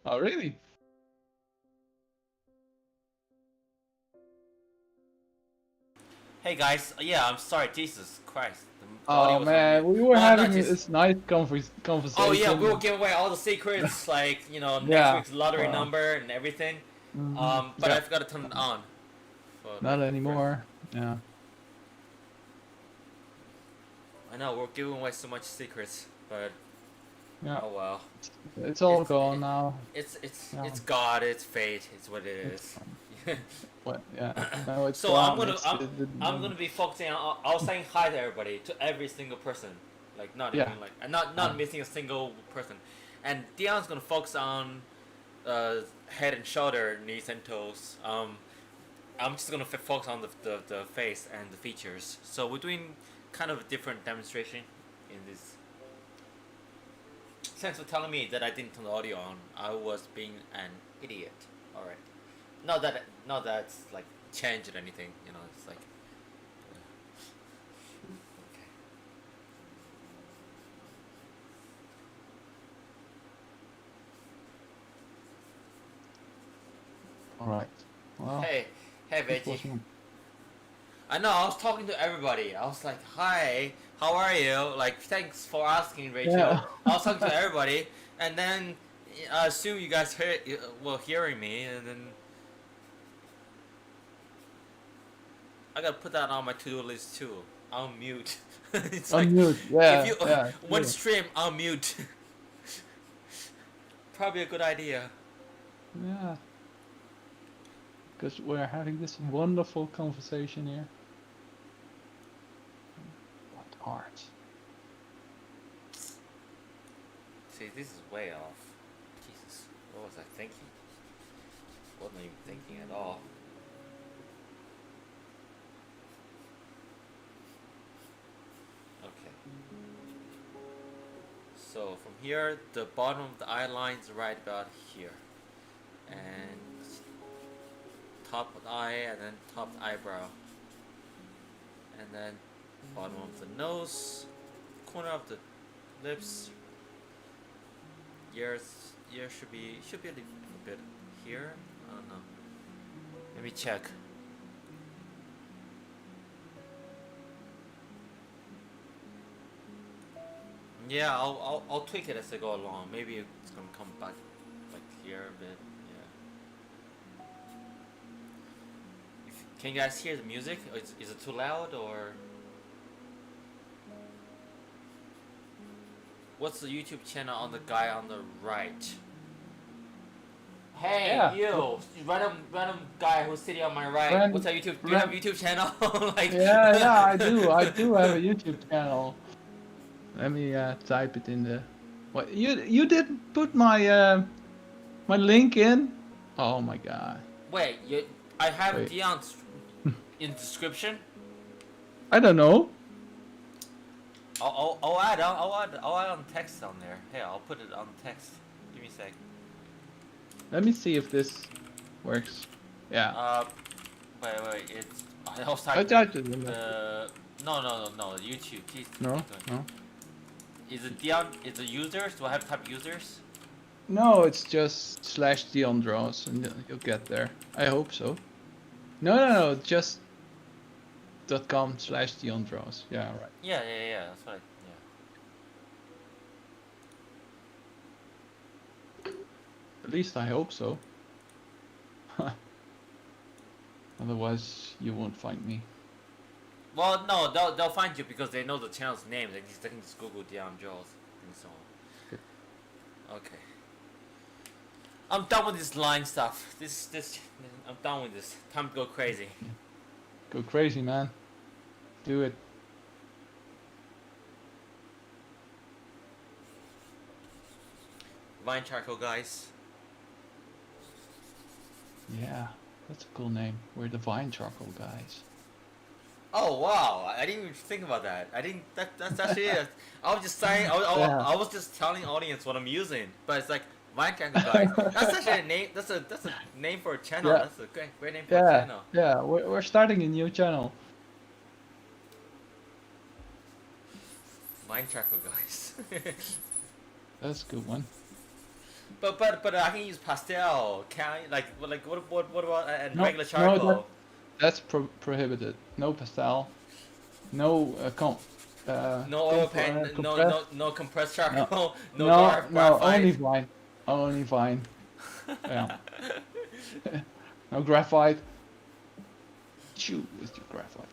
Oh, really? Hey guys, yeah, I'm sorry. Jesus Christ, the audio Oh was on man, mute. we were Well, not having just. this nice Oh yeah, we will conversation. give away all the secrets, like next Yeah. week's lottery Well, number and everything. But I yeah. forgot to turn it on. For Not for anymore. Yeah. I know we're giving away so much secrets, but Yeah. oh well. It's all It's gone now. Yeah. it's God, it's fate, it's what it It's is. gone. What? Yeah. Now it's So gone. It's I'm gonna be focusing on. I was saying hi to everybody, to every single person, like not yeah. even like not missing a single person, and Dion's gonna focus on head and shoulder, knees and toes. I'm just gonna focus on the face and the features. So we're doing kind of a different demonstration in this. Thanks for telling me that I didn't turn the audio on. I was being an idiot. All right. Not that it's like changed or anything. It's like. Okay. All right. Well, Hey, this Veggie. was one. I know. I was talking to everybody. I was like, "Hi, how are you?" Like, thanks for asking, Rachel. Yeah. I was talking to everybody, and then I assume you guys were hearing me, and then I gotta put that on my to-do list too. I'll mute. It's like Unmute. if Yeah. you Yeah. one Sure. stream, I'll mute. Probably a good idea. Yeah. Because we're having this wonderful conversation here. What art? See, this is way off. Jesus, what was I thinking? Wasn't even thinking at all. Okay. So from here, the bottom of the eye line is right about here, and top of the eye, and then top of the eyebrow, and then bottom of the nose, corner of the lips. Ears should be a bit here. I don't know. Let me check. Yeah, I'll tweak it as I go along. Maybe it's gonna come back like here a bit. Yeah. Can you guys hear the music? Is it too loud or? What's the YouTube channel on the guy on the right? Hey, Yeah. you random guy who's sitting on my right. What's Ran, that YouTube? Do you have a ran. YouTube channel? Like, Yeah, yeah, I do. I do have a YouTube channel. Let me type it in the. What you didn't put my link in? Oh my god. wait, I have Wait. Dion's in description. I don't know. I'll add on text on there. Hey, I'll put it on text. Give me a sec. Let me see if this works. Yeah. Wait. It's I was I typing typed it in there. no. YouTube. Please. No, Keep going. no. Is it Dion? Is it users? Do I have to type users? No, it's just /Dion draws and you'll get there. I hope so. No, just .com/Dion draws. Yeah, right. Yeah. That's what. At least I hope so. Otherwise, you won't find me. Well, no, they'll find you because they know the channel's name. They can just Google Dion Jaws and so on. Okay. I'm done with this line stuff. This. I'm done with this. Time to go crazy. Go crazy, man. Do it. Vine charcoal guys. Yeah, that's a cool name. We're the Vine Charcoal guys. Oh wow! I didn't even think about that. I didn't. That's actually it. I was just saying. Yeah. I was just telling audience what I'm using, but it's like Vine charcoal guys. That's actually a name. That's a name for a channel. Yeah. That's a great name for a Yeah, channel. yeah. We're starting a new channel. Vine charcoal guys. That's a good one. But I can use pastel. Can I, what about and No, regular no, charcoal? that's prohibited. No pastel. No No oil paint. compressed. No compressed No, charcoal. No no, no. Only graphite. vine. Only vine. Yeah. No graphite. Chew with your graphite.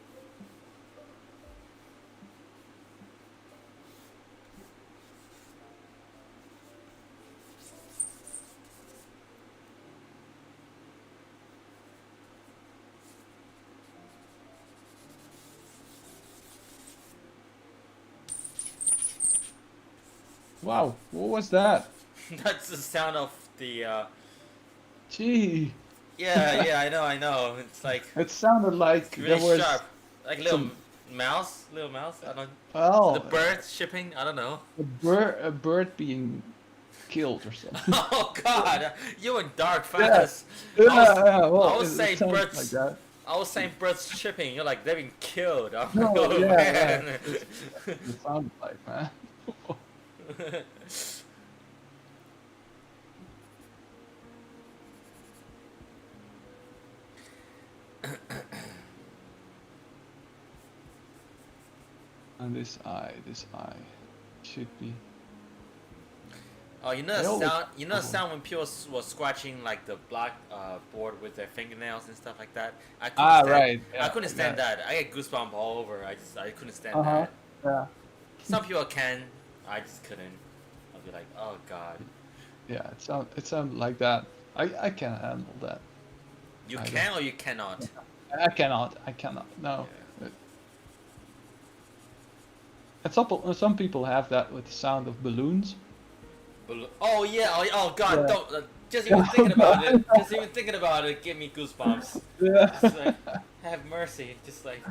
Wow, what was that? That's the sound of the. Gee, Yeah, I know. It's like it sounded it's like there really was sharp, like some. little mouse. I don't. The Well, birds shipping. I don't know. a bird being killed or something. Oh God, you went dark Yeah, fast. yeah, I was yeah. I Well, was it saying sounds like birds. that. I was saying birds shipping. You're like they've been killed. I'm like, No, oh yeah, yeah. man. That's what it sounded like, man. And this eye should be. Oh, you know I the always sound. You know the struggle. sound when people was scratching like the black board with their fingernails and stuff like that. Ah, right. I Yeah, couldn't like stand that. that. I get goosebumps all over. I couldn't stand Uh huh. that. Yeah. Some people can. I just couldn't. I'll be like, oh God. Yeah. It sounded like that. I can't handle that. You I don't. can or you cannot. I cannot. I cannot. No. Yeah. And some people have that with the sound of balloons. Oh yeah. Oh God. Yeah. Don't. Just even thinking about it. Just even thinking about it. Give me goosebumps. Just Yeah. like, have mercy. Just like,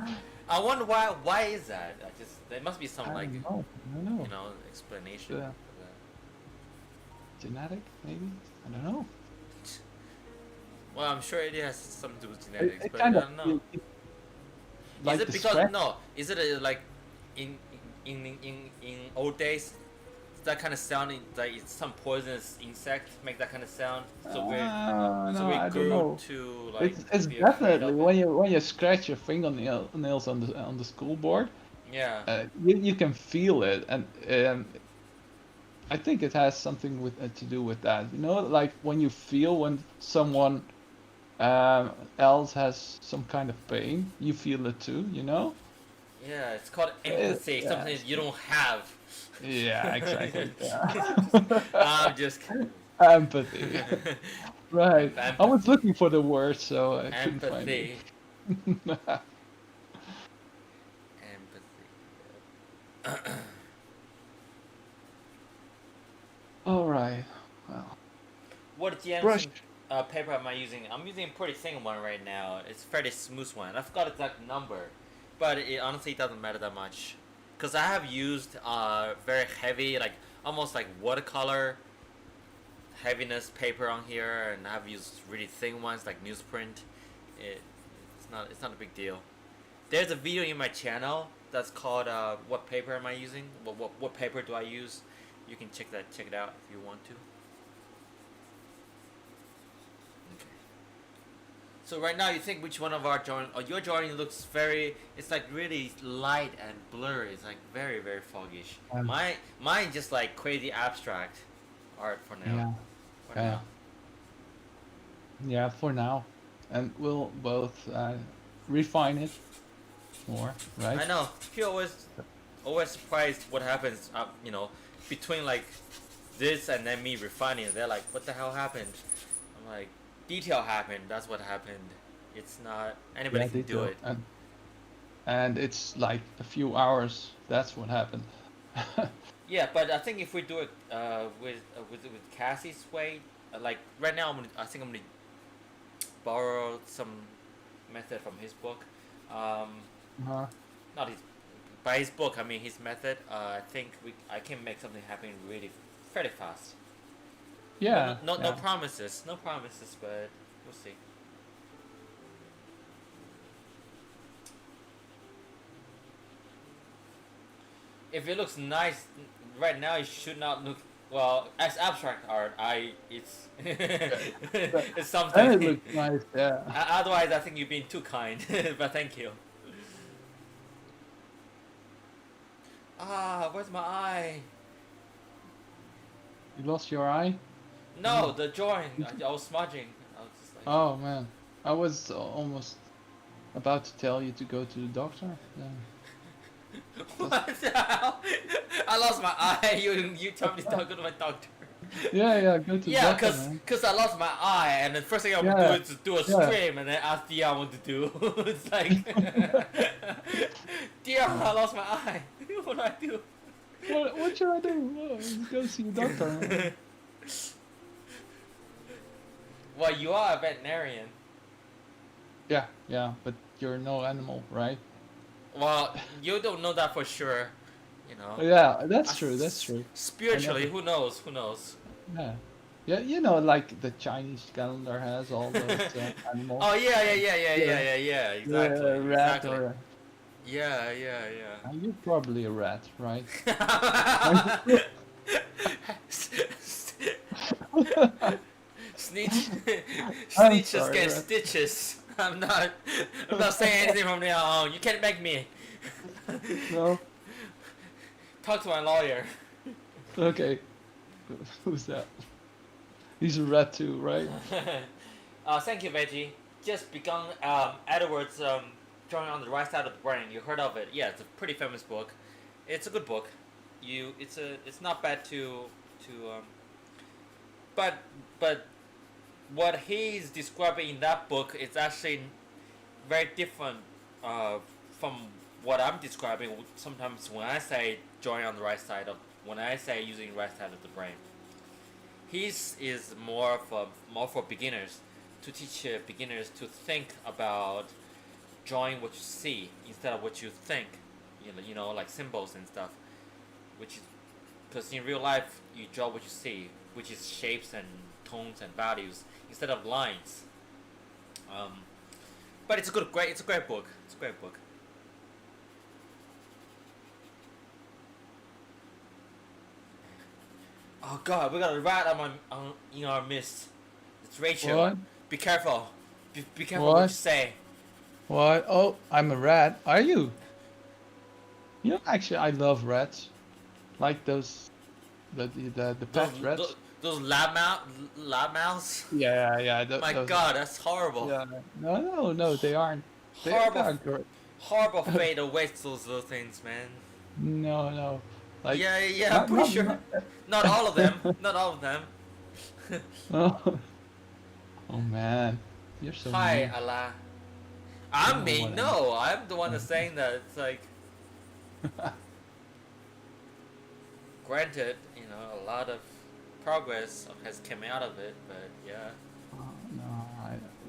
I wonder why. Why is that? I just there must be some I like don't know. I don't know. explanation Yeah. for that. Genetic, maybe? I don't know. Well, I'm sure it has something to do with It, genetics, it but I kind of don't know. Is like it the because scratch. no? Is it like in in old days that kind of sounding like it's some poisonous insect make that kind of sound? So No, we I don't grew know. to like It's be afraid definitely of it. when you scratch your fingernails on the school board, Yeah. you can feel it, and I think it has something with to do with that. You know, like when you feel when someone else has some kind of pain, you feel it too. You know? Yeah, it's called empathy. Yeah. Something you don't have. Yeah, exactly. I'm Yeah. just kidding. Empathy. Right. I Empathy. was looking for the word, so I couldn't find Empathy. it. Empathy. All right. Well, What brush. Jensen paper am I using? I'm using a pretty thin one right now. It's a fairly smooth one. I forgot exact number, but it honestly doesn't matter that much, cause I have used very heavy, like almost like watercolor heaviness paper on here, and I've used really thin ones like newsprint. It, it's not a big deal. There's a video in my channel that's called "What paper am I using? What paper do I use?" You can check it out if you want to. Okay. So right now, you think which one of our drawing? Oh, your drawing looks very. It's like really light and blurry. It's like very foggish. Um, Mine just like crazy abstract art for now. yeah. For Yeah. now. Yeah. For now, and we'll both refine it more, right? I know. People always surprised what happens. Between like this and then me refining it. They're like, "What the hell happened?" I'm like, "Detail happened. That's what happened. It's not anybody Yeah, can do detail. it." And it's like a few hours. That's what happened. Yeah, but I think if we do it with Cassie's way, like right now, I think I'm gonna borrow some method from his book. Um, Uh-huh. not his, by his book I mean his method. I think I can make something happen really fairly fast. Yeah. No Yeah. promises, no promises, but we'll see. If it looks nice right now, it should not look Well, as abstract art, it's Yeah, but it's something. and it looks nice. Yeah. Otherwise, I think you've been too kind. But thank you. Ah, where's my eye? You lost your eye? No, Oh. the drawing. I was smudging. I was just like, Oh man, I was almost about to tell you to go to the doctor. Yeah. Just what the hell? I lost my eye. You told me to go to my doctor. yeah, go to the Yeah, doctor, man. cause I lost my eye, and the first thing I would do Yeah, is to do a yeah. stream, and then ask Dia what to do. It's like, Dia, I lost my eye. What do I do? What should I do? Oh, go see the doctor, man. Well, you are a veterinarian. Yeah, but you're no animal, right? Well, you don't know that for sure. You know. Yeah, that's true. That's true. I Spiritually, never. who knows? Who knows? Yeah, yeah. You know, like the Chinese calendar has all those animals. Oh Yeah, yeah. yeah, Exactly, a rat exactly. or a. Yeah. You're probably a rat, right? Snitch, I'm snitches sorry, get rat. stitches. I'm not saying anything from now on. You can't make me. No. Talk to my lawyer. Okay. Who's that? He's a rat too, right? Thank you, Veggie. Just begun Edward's Drawing on the Right Side of the Brain. You heard of it? Yeah, it's a pretty famous book. It's a good book. It's not bad but but what he's describing in that book is actually very different from what I'm describing. Sometimes when I say drawing on the right side of when I say using the right side of the brain, his is more for beginners to teach beginners to think about drawing what you see instead of what you think. You know, like symbols and stuff. Which is because in real life you draw what you see, which is shapes and tones and values instead of lines. Um, but it's a great book. It's a great book. Oh God, we got a rat in our midst. It's Rachel. What? Be careful. Be careful what you What? say. What? Oh, I'm a rat. Are you? You know, actually, I love rats. Like those, the Those pet rats. those lab mouths. Yeah, My those. God, that's horrible. Yeah. No, they aren't. They Horrible, aren't great. horrible fate awaits those little things, man. No. Like, Yeah, I'm not, pretty not, sure. not. Not all of them. Not all of them. Oh, oh man, you're so Hi, mean. Allah. You I'm know me. what No, I'm the one that's saying that. It's like, granted, a lot of progress has come out of it, but yeah. No,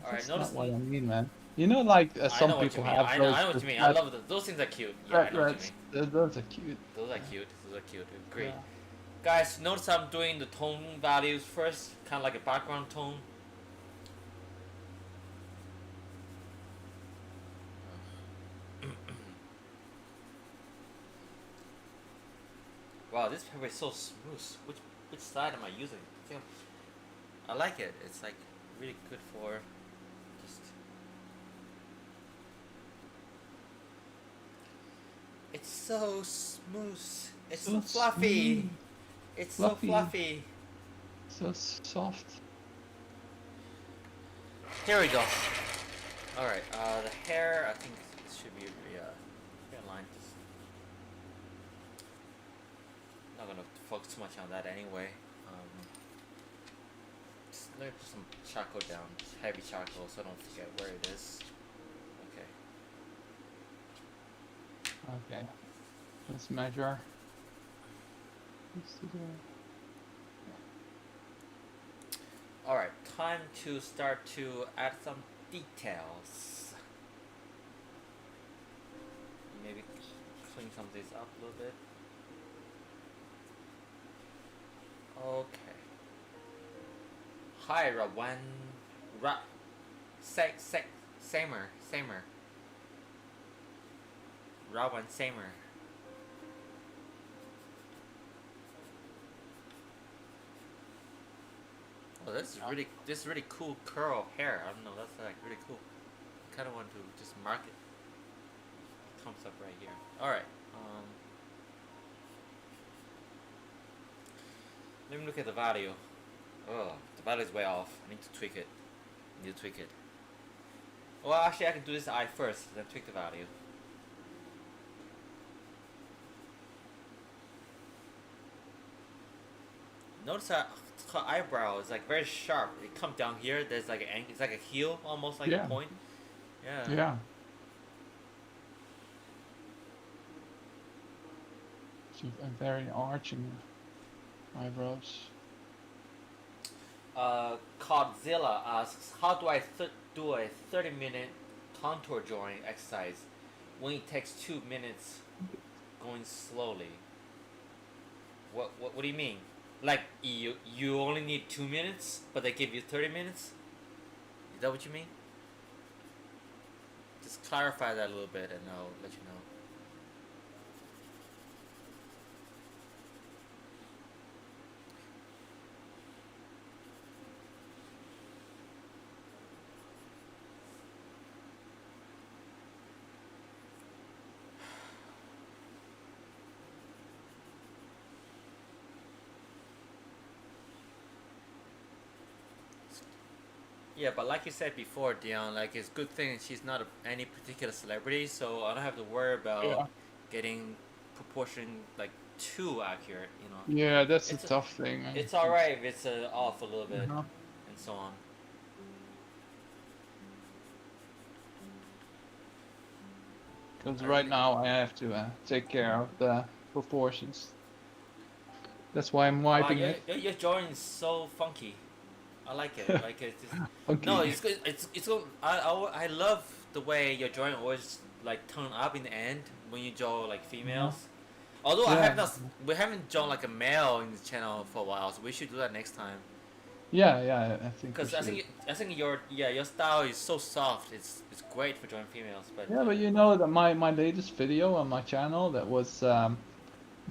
All right, that's not notice. what I mean, man. You know, like I some know what you people mean. have I know what those you mean. I pet, love those things are cute. Yeah, I pet know what you rats. mean. Those are cute. Those are cute. Those are cute. Great. Yeah. Guys, notice I'm doing the tone values first, kind of like a background tone. Wow, this paper is so smooth. Which side am I using? I like it. It's like really good for just. It's so smooth. It's so So fluffy. smooth, It's so fluffy, fluffy. so soft. Here we go. All right. The hair. I think it should be hairline. Not gonna focus too much on that anyway. Just let me put some charcoal down, just heavy charcoal, so I don't forget where it is. Okay. Okay, let's measure. Let's do All right. Time to start to add some details. Maybe clean some of these up a little bit. Okay. Hi, Rawan. Samer. Rawan Samer. Oh, this is really cool curl of hair. I don't know. That's like really cool. I kind of want to just mark it. Comes up right here. All right. Let me look at the value. Oh, the value is way off. I need to tweak it. Well, actually, I can do this eye first, then tweak the value. Notice that her eyebrow is like very sharp. It comes down here. There's like it's like a heel, almost like a point. Yeah. Yeah. So very arching eyebrows. Godzilla asks, how do I do a 30-minute contour drawing exercise when it takes 2 minutes going slowly? What do you mean? Like you only need 2 minutes, but they give you 30 minutes? Is that what you mean? Just clarify that a little bit, and I'll let you know. Yeah, but like you said before, Dion, like it's a good thing she's not any particular celebrity, so I don't have to worry about getting proportion like too accurate. You know. Yeah, that's a It's tough thing. it's all right if it's off a little bit, Uh-huh. and so on. Because right now I have to take care of the proportions. That's why I'm Wow, wiping it. your drawing is so funky. I like it. Like it's just, Okay. no, it's good. It's good. I love the way your drawing always like tone up in the end when you draw like females. Although I have not, we haven't drawn like a male in the channel for a while, so we should do that next time. Yeah, I think. Because I think your style is so soft. It's great for drawing females, but Yeah, but you know that my latest video on my channel that was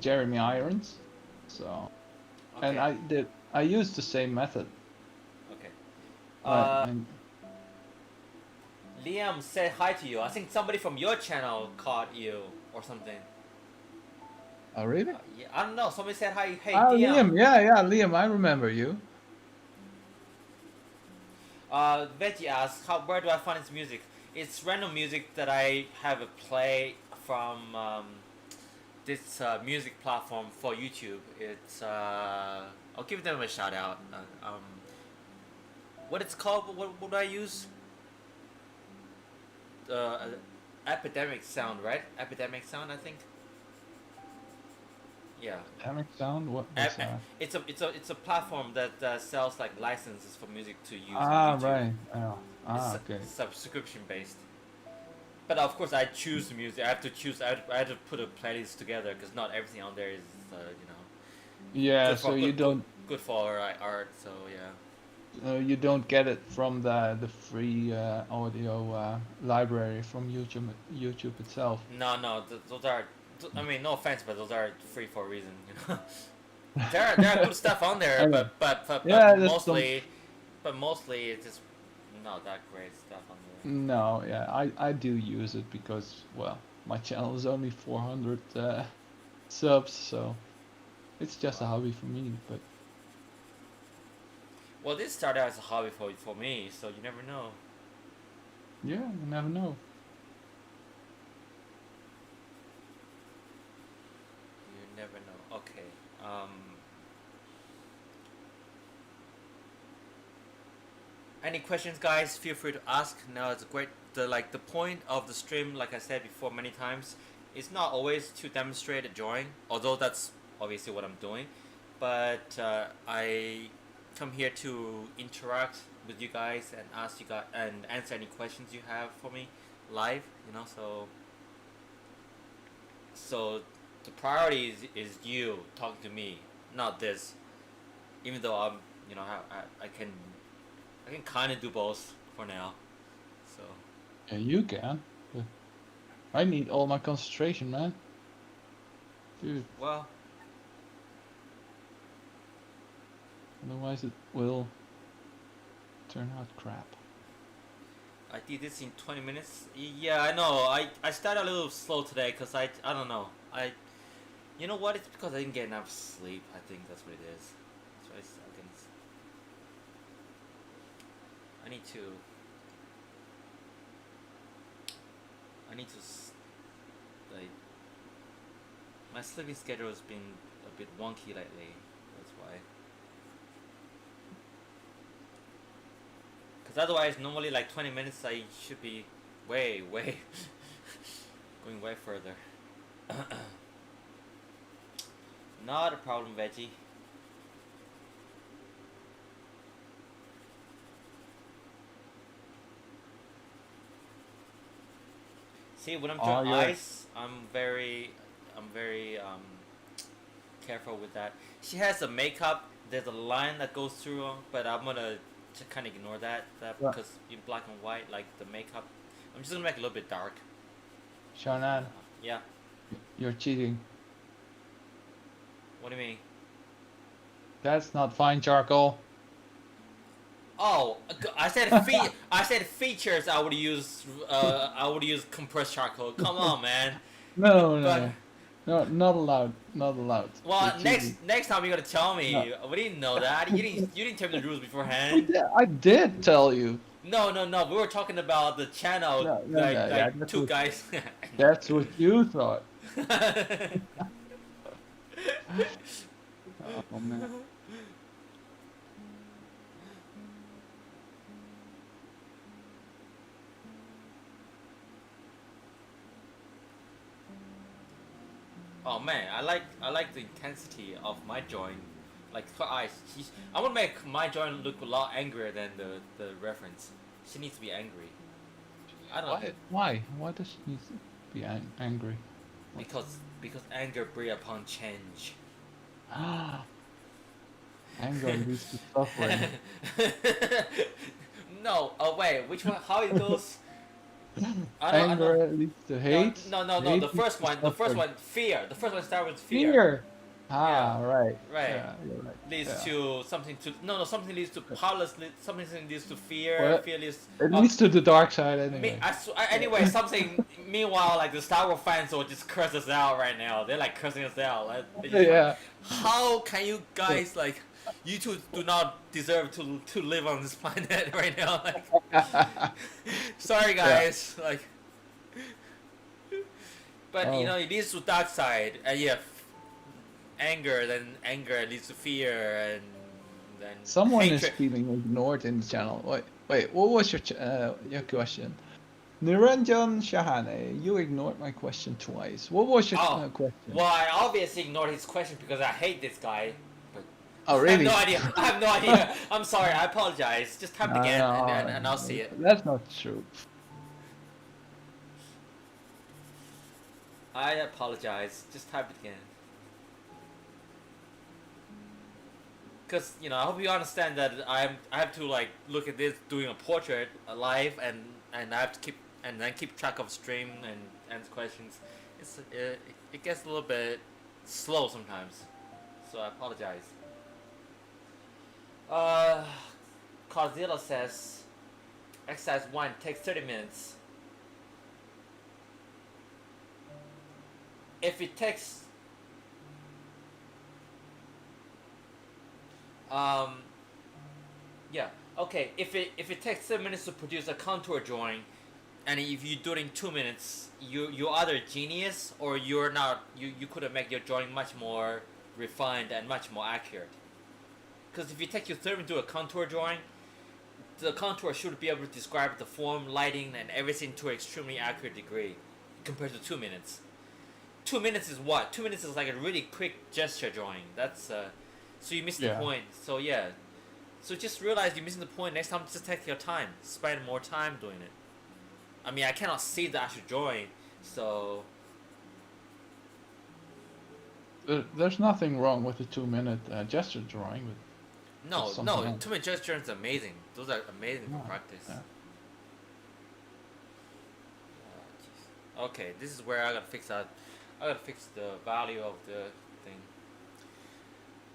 Jeremy Irons, so okay. and I used the same method. Okay. And Liam said hi to you. I think somebody from your channel caught you or something. oh really? Yeah, I don't know. Somebody said hi. Hey, Oh, Liam. Liam, yeah, Liam, I remember you. Veggie asks, where do I find his music? It's random music that I have a play from this music platform for YouTube. It's I'll give them a shout out. What it's called? What do I use? Epidemic Sound, right? Epidemic Sound, I think. Yeah. Epidemic Sound? What's that? It's a platform that sells like licenses for music to use. Ah, on YouTube. right. Oh. Ah, It's okay. subscription based. But of course, I choose the music. I have to choose. I have to put a playlist together because not everything on there is, you know. Yeah, so you don't good for art. So yeah. you don't get it from the free audio library from YouTube itself. No, those are. I mean, no offense, but those are free for a reason. You know. there are good stuff on there, Okay. but Yeah, mostly it's just not that great stuff on there. No, yeah, I do use it because, well, my channel is only 400 subs, so it's just a hobby for me. But well, this started as a hobby for me, so you never know. yeah, you never know. You never know. Okay. Any questions, guys? Feel free to ask. Now it's great. The point of the stream, like I said before many times, is not always to demonstrate a drawing, although that's obviously what I'm doing. But I come here to interact with you guys and ask you guys and answer any questions you have for me live. You know, so the priority is you talking to me, not this. Even though I'm, you know, I can kind of do both for now. So. Yeah, you can. But I need all my concentration, man. Dude. Well. Otherwise it will turn out crap. I did this in 20 minutes. Yeah, I know. I started a little slow today because I don't know. You know what? It's because I didn't get enough sleep. I think that's what it is. So I need to. I need to like. My sleeping schedule has been a bit wonky lately. That's why. Because otherwise, normally like 20 minutes, I should be way going way further. Not a problem, veggie. See, when I'm Oh, drawing you're ice, I'm very careful with that. She has a makeup. There's a line that goes through, but I'm gonna kind of ignore that yeah. because in black and white, like the makeup, I'm just gonna make it a little bit dark. Shonan, Yeah. you're cheating. What do you mean? That's not fine charcoal. Oh, I said I said features. I would use compressed charcoal. Come on, man. No, But no, no, not allowed. Not allowed. You're well, cheating. next time you're gonna tell No. me. We didn't know that. You didn't tell me the rules I beforehand. did, I did tell you. No, no, no. We were talking about the channel, No, no, no. Yeah, two guys. that's what you thought. Oh man. Oh man, I like the intensity of my joint. Like her eyes, I would make my joint look a lot angrier than the reference. She needs to be angry. I don't Why does she need to be angry? because anger brings upon change. Ah, anger leads to suffering. No, oh wait, which one? How it goes? I don't. Anger leads to hate. No. Hate The leads first to one, suffering. fear. The first one starts with fear. Fear. Yeah, Ah, right. right. Yeah, you're right. Leads Yeah. to something to something leads to powerless. Something leads to fear. Well, Fear leads. it leads to the dark side Me, anyway. anyway, something. Meanwhile, like the Star Wars fans will just curse us out right now. They're like cursing us out. Like, they're just Yeah. like, how can you guys like? You two do not deserve to live on this planet right now. Like, sorry guys. Like, but you Oh. know it leads to dark side. Yeah, anger. Then anger leads to fear, and then Someone is hatred. feeling ignored in the channel. Wait. What was your question? Niranjan Shahane, you ignored my question twice. What was your Oh, question? well, I obviously ignored his question because I hate this guy. But Oh, I have really? no idea. I have no idea. I'm sorry. I apologize. Just type it No, again, no, and I'll see it. that's not true. I apologize. Just type it again. Because I hope you understand that I have to like look at this doing a portrait live, and I have to keep track of stream and answer questions. It gets a little bit slow sometimes, so I apologize. Carzilla says exercise 1 takes 30 minutes. If it takes yeah, okay, if it takes 7 minutes to produce a contour drawing, and if you do it in 2 minutes, you're either a genius or you're not. You could have made your drawing much more refined and much more accurate. Because if you take your 30 minutes to do a contour drawing, the contour should be able to describe the form, lighting, and everything to an extremely accurate degree, compared to 2 minutes. 2 minutes is what? 2 minutes is like a really quick gesture drawing. That's so you miss the point. So yeah, so just realize you're missing the point. Next time, just take your time. Spend more time doing it. I mean, I cannot see the actual drawing, so. There's nothing wrong with the 2-minute gesture drawing. No, something no, else. 2 minute gesture is amazing. Those are amazing for practice. Yeah. Okay, this is where I gotta fix that. I gotta fix the value of the thing.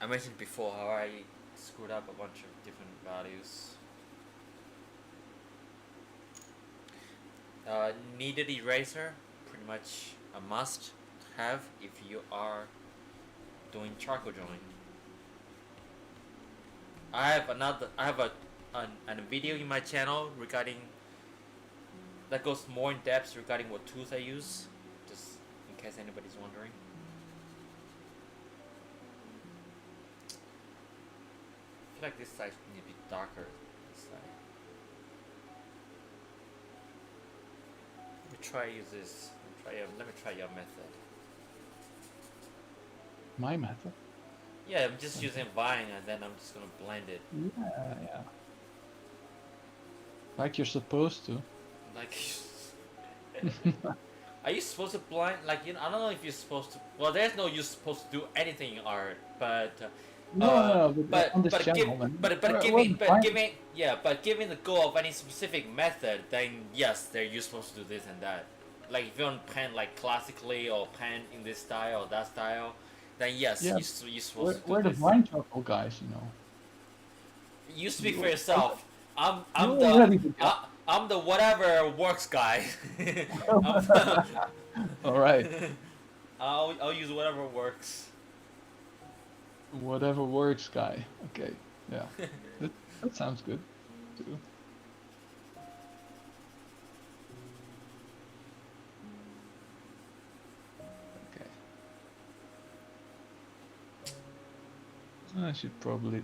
I mentioned before how I screwed up a bunch of different values. Kneaded eraser, pretty much a must have if you are doing charcoal drawing. I have a video in my channel regarding that goes more in depth regarding what tools I use, just in case anybody's wondering. I feel like this side needs to be darker. This side. Let me try use this. Let me try your method. My method? Yeah, I'm just using Vine and then I'm just gonna blend it. Yeah. Like you're supposed to. Like, are you supposed to blind? Like, I don't know if you're supposed to. Well, there's no you're supposed to do anything in art, but No, but on this channel, man. but giving the goal of any specific method, then yes, you're supposed to do this and that. Like if you want to paint like classically or paint in this style or that style, then yes, Yeah, you're supposed to do we're the this. Vine Chuckle guys, you know. You speak for yourself. I'm the whatever works guy. All right. I'll use whatever works. Whatever works, guy. Okay. Yeah. that sounds good too. Okay. I should probably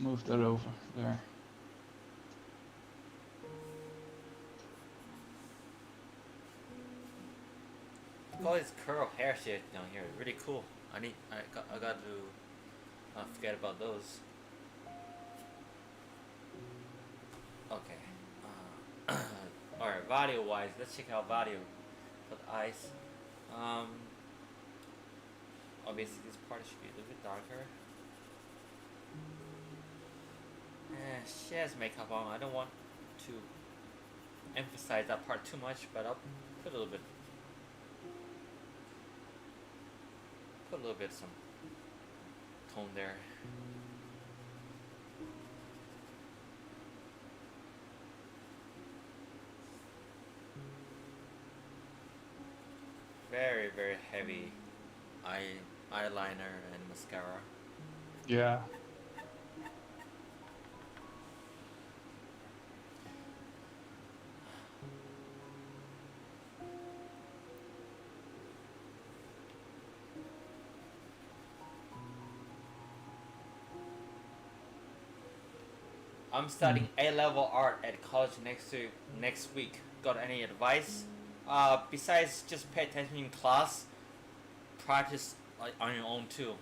move that over there. Look at all this curl hair shit down here. Really cool. I got to not forget about those. Okay. Alright, value wise, let's check out value for the eyes. Obviously this part should be a little bit darker. She has makeup on. I don't want to emphasize that part too much, but I'll put a little bit. Put a little bit some tone there. Very, very heavy eyeliner and mascara. Yeah. I'm studying A-level art at college next week. Got any advice? Besides just pay attention in class, practice on your own too.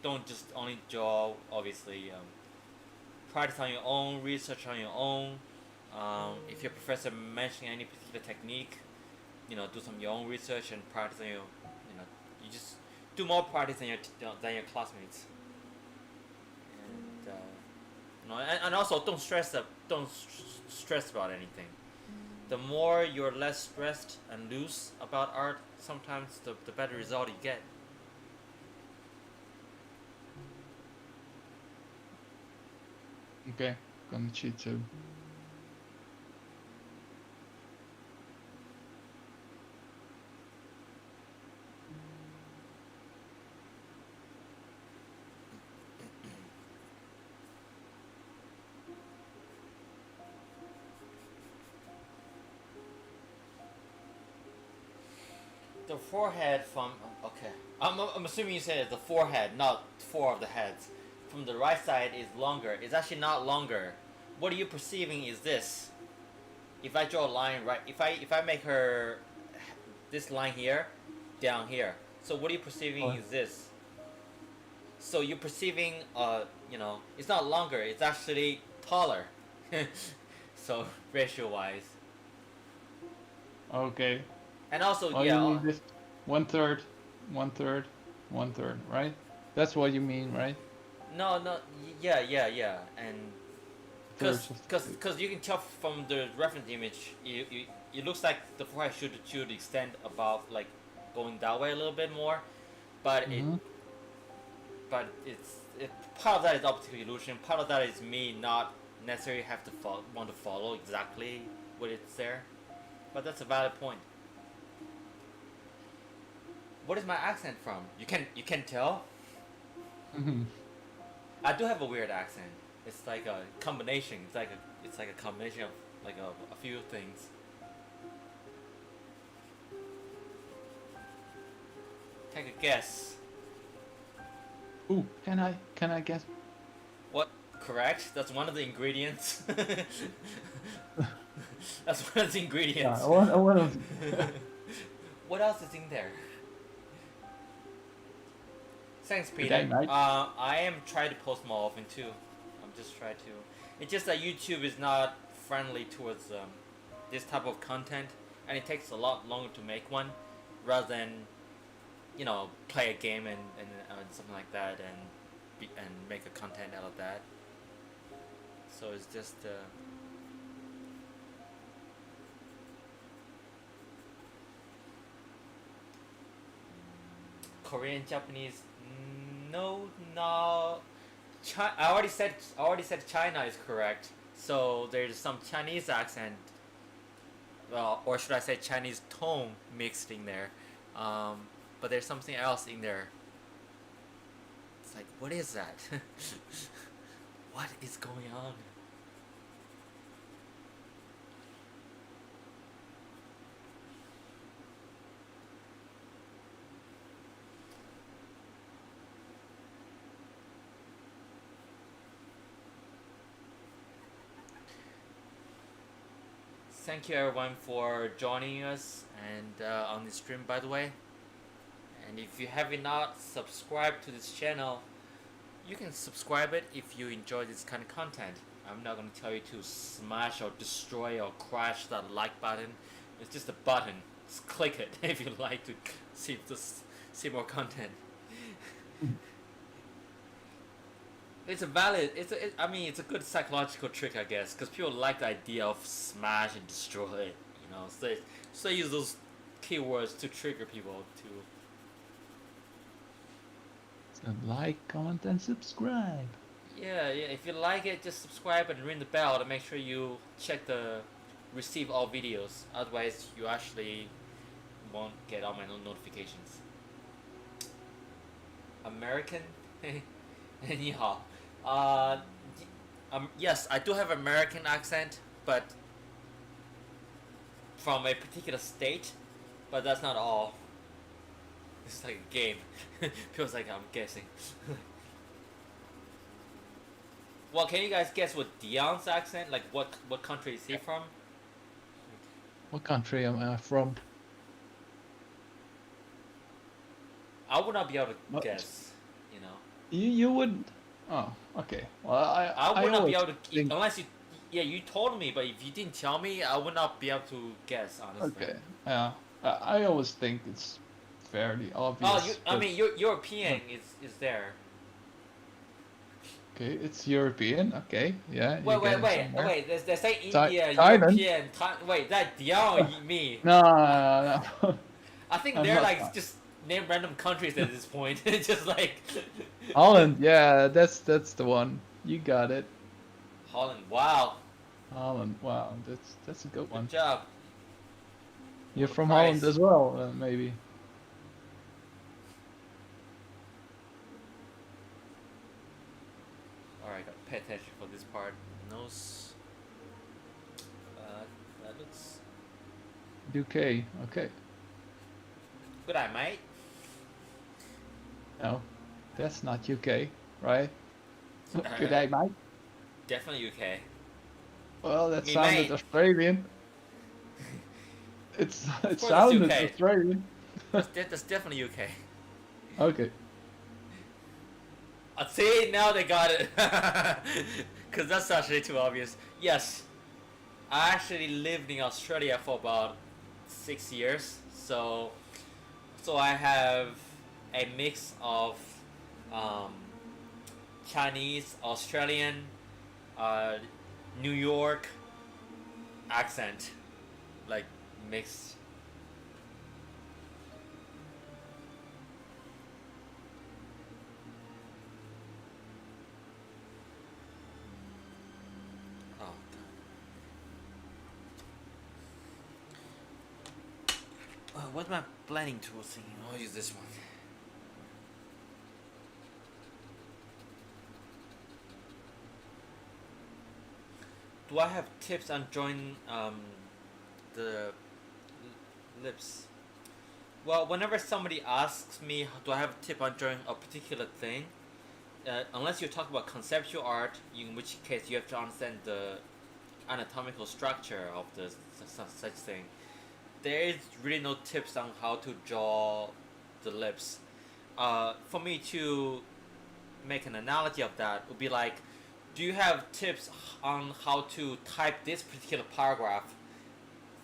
Don't just only draw. Obviously, practice on your own, research on your own. If your professor mentioning any particular technique, do some of your own research and practice on your. You just do more practice than your classmates. And also don't stress about anything. The more you're less stressed and loose about art, sometimes the better result you get. Okay, gonna cheat too. The forehead from okay. I'm assuming you said the forehead, not four of the heads. From the right side is longer. It's actually not longer. What are you perceiving is this? If I draw a line right, if I make her this line here, down here. So what are you perceiving is this? So you're perceiving, it's not longer. It's actually taller. So ratio wise. Okay. And also, Oh, you mean this 1/3, 1/3, 1/3, right? That's what you mean, right? No, yeah, and because you can tell from the reference image, it looks like the forehead should extend above, like going that way a little bit more, but it's part of that is optical illusion. Part of that is me not necessarily want to follow exactly what it's there. But that's a valid point. What is my accent from? You can tell. Mhm. I do have a weird accent. It's like a combination. It's like a combination of like a few things. Take a guess. Ooh, can I guess? What? Correct. That's one of the ingredients. That's one of the Yeah, ingredients. one of. What else is in there? Thanks, Good day, Peter. mate. I am trying to post more often too. I'm just trying to. It's just that YouTube is not friendly towards this type of content, and it takes a lot longer to make one, rather than, play a game and something like that, and make a content out of that. So it's just. Korean, Japanese, no, no. I already said China is correct. So there's some Chinese accent, well, or should I say Chinese tone mixed in there. Um, but there's something else in there. It's like, what is that? What is going on? Thank you everyone for joining us and on this stream, by the way. And if you have not subscribed to this channel, you can subscribe it if you enjoy this kind of content. I'm not going to tell you to smash or destroy or crash that like button. It's just a button. Just click it if you like to see more content. It's a valid. I mean, it's a good psychological trick, I guess, because people like the idea of smash and destroy. So they use those keywords to trigger people to. So like, comment, and subscribe. Yeah. If you like it, just subscribe and ring the bell to make sure you check the receive all videos. Otherwise, you actually won't get all my notifications. American, 你好. Yes, I do have American accent, but from a particular state, but that's not all. It's like a game. Feels like I'm guessing. Well, can you guys guess what Dion's accent? Like, what country is he from? What country am I from? I would not be able to What? guess. You know. You would. Oh, okay. Well, I would not be always able to think. unless you. Yeah, you told me, but if you didn't tell me, I would not be able to guess. Honestly. Okay. Yeah. I always think it's fairly obvious. Oh, I mean, European is there. Okay, it's European. Okay, yeah. Wait, you get it wait. somewhere. They say India, Thailand? European. Wait, that Dion me. No, no. I think I'm they're not like fine. just name random countries at this point. Just like Holland, yeah, that's the one. You got it. Holland. Wow, Holland. Wow, that's a good good one. job. You're What a from Holland prize. as well, maybe. All right, gotta pay attention for this part. Nose. That looks UK. Okay. good. Eye, mate. No, that's not UK, right? Uh, Good day, mate. Definitely UK. Well, that Me, sounded mate. Australian. It Of course sounded it's UK. Australian. That's definitely UK. Okay. I see, now they got it. Because that's actually too obvious. Yes, I actually lived in Australia for about 6 years. So I have a mix of um, Chinese, Australian, New York accent. Like, mixed. Oh, God. What's my blending tool thing? I'll use this one. Do I have tips on drawing the lips? Well, whenever somebody asks me, do I have a tip on drawing a particular thing? Unless you're talking about conceptual art, in which case you have to understand the anatomical structure of the such thing. There is really no tips on how to draw the lips. For me to make an analogy of that would be like, do you have tips on how to type this particular paragraph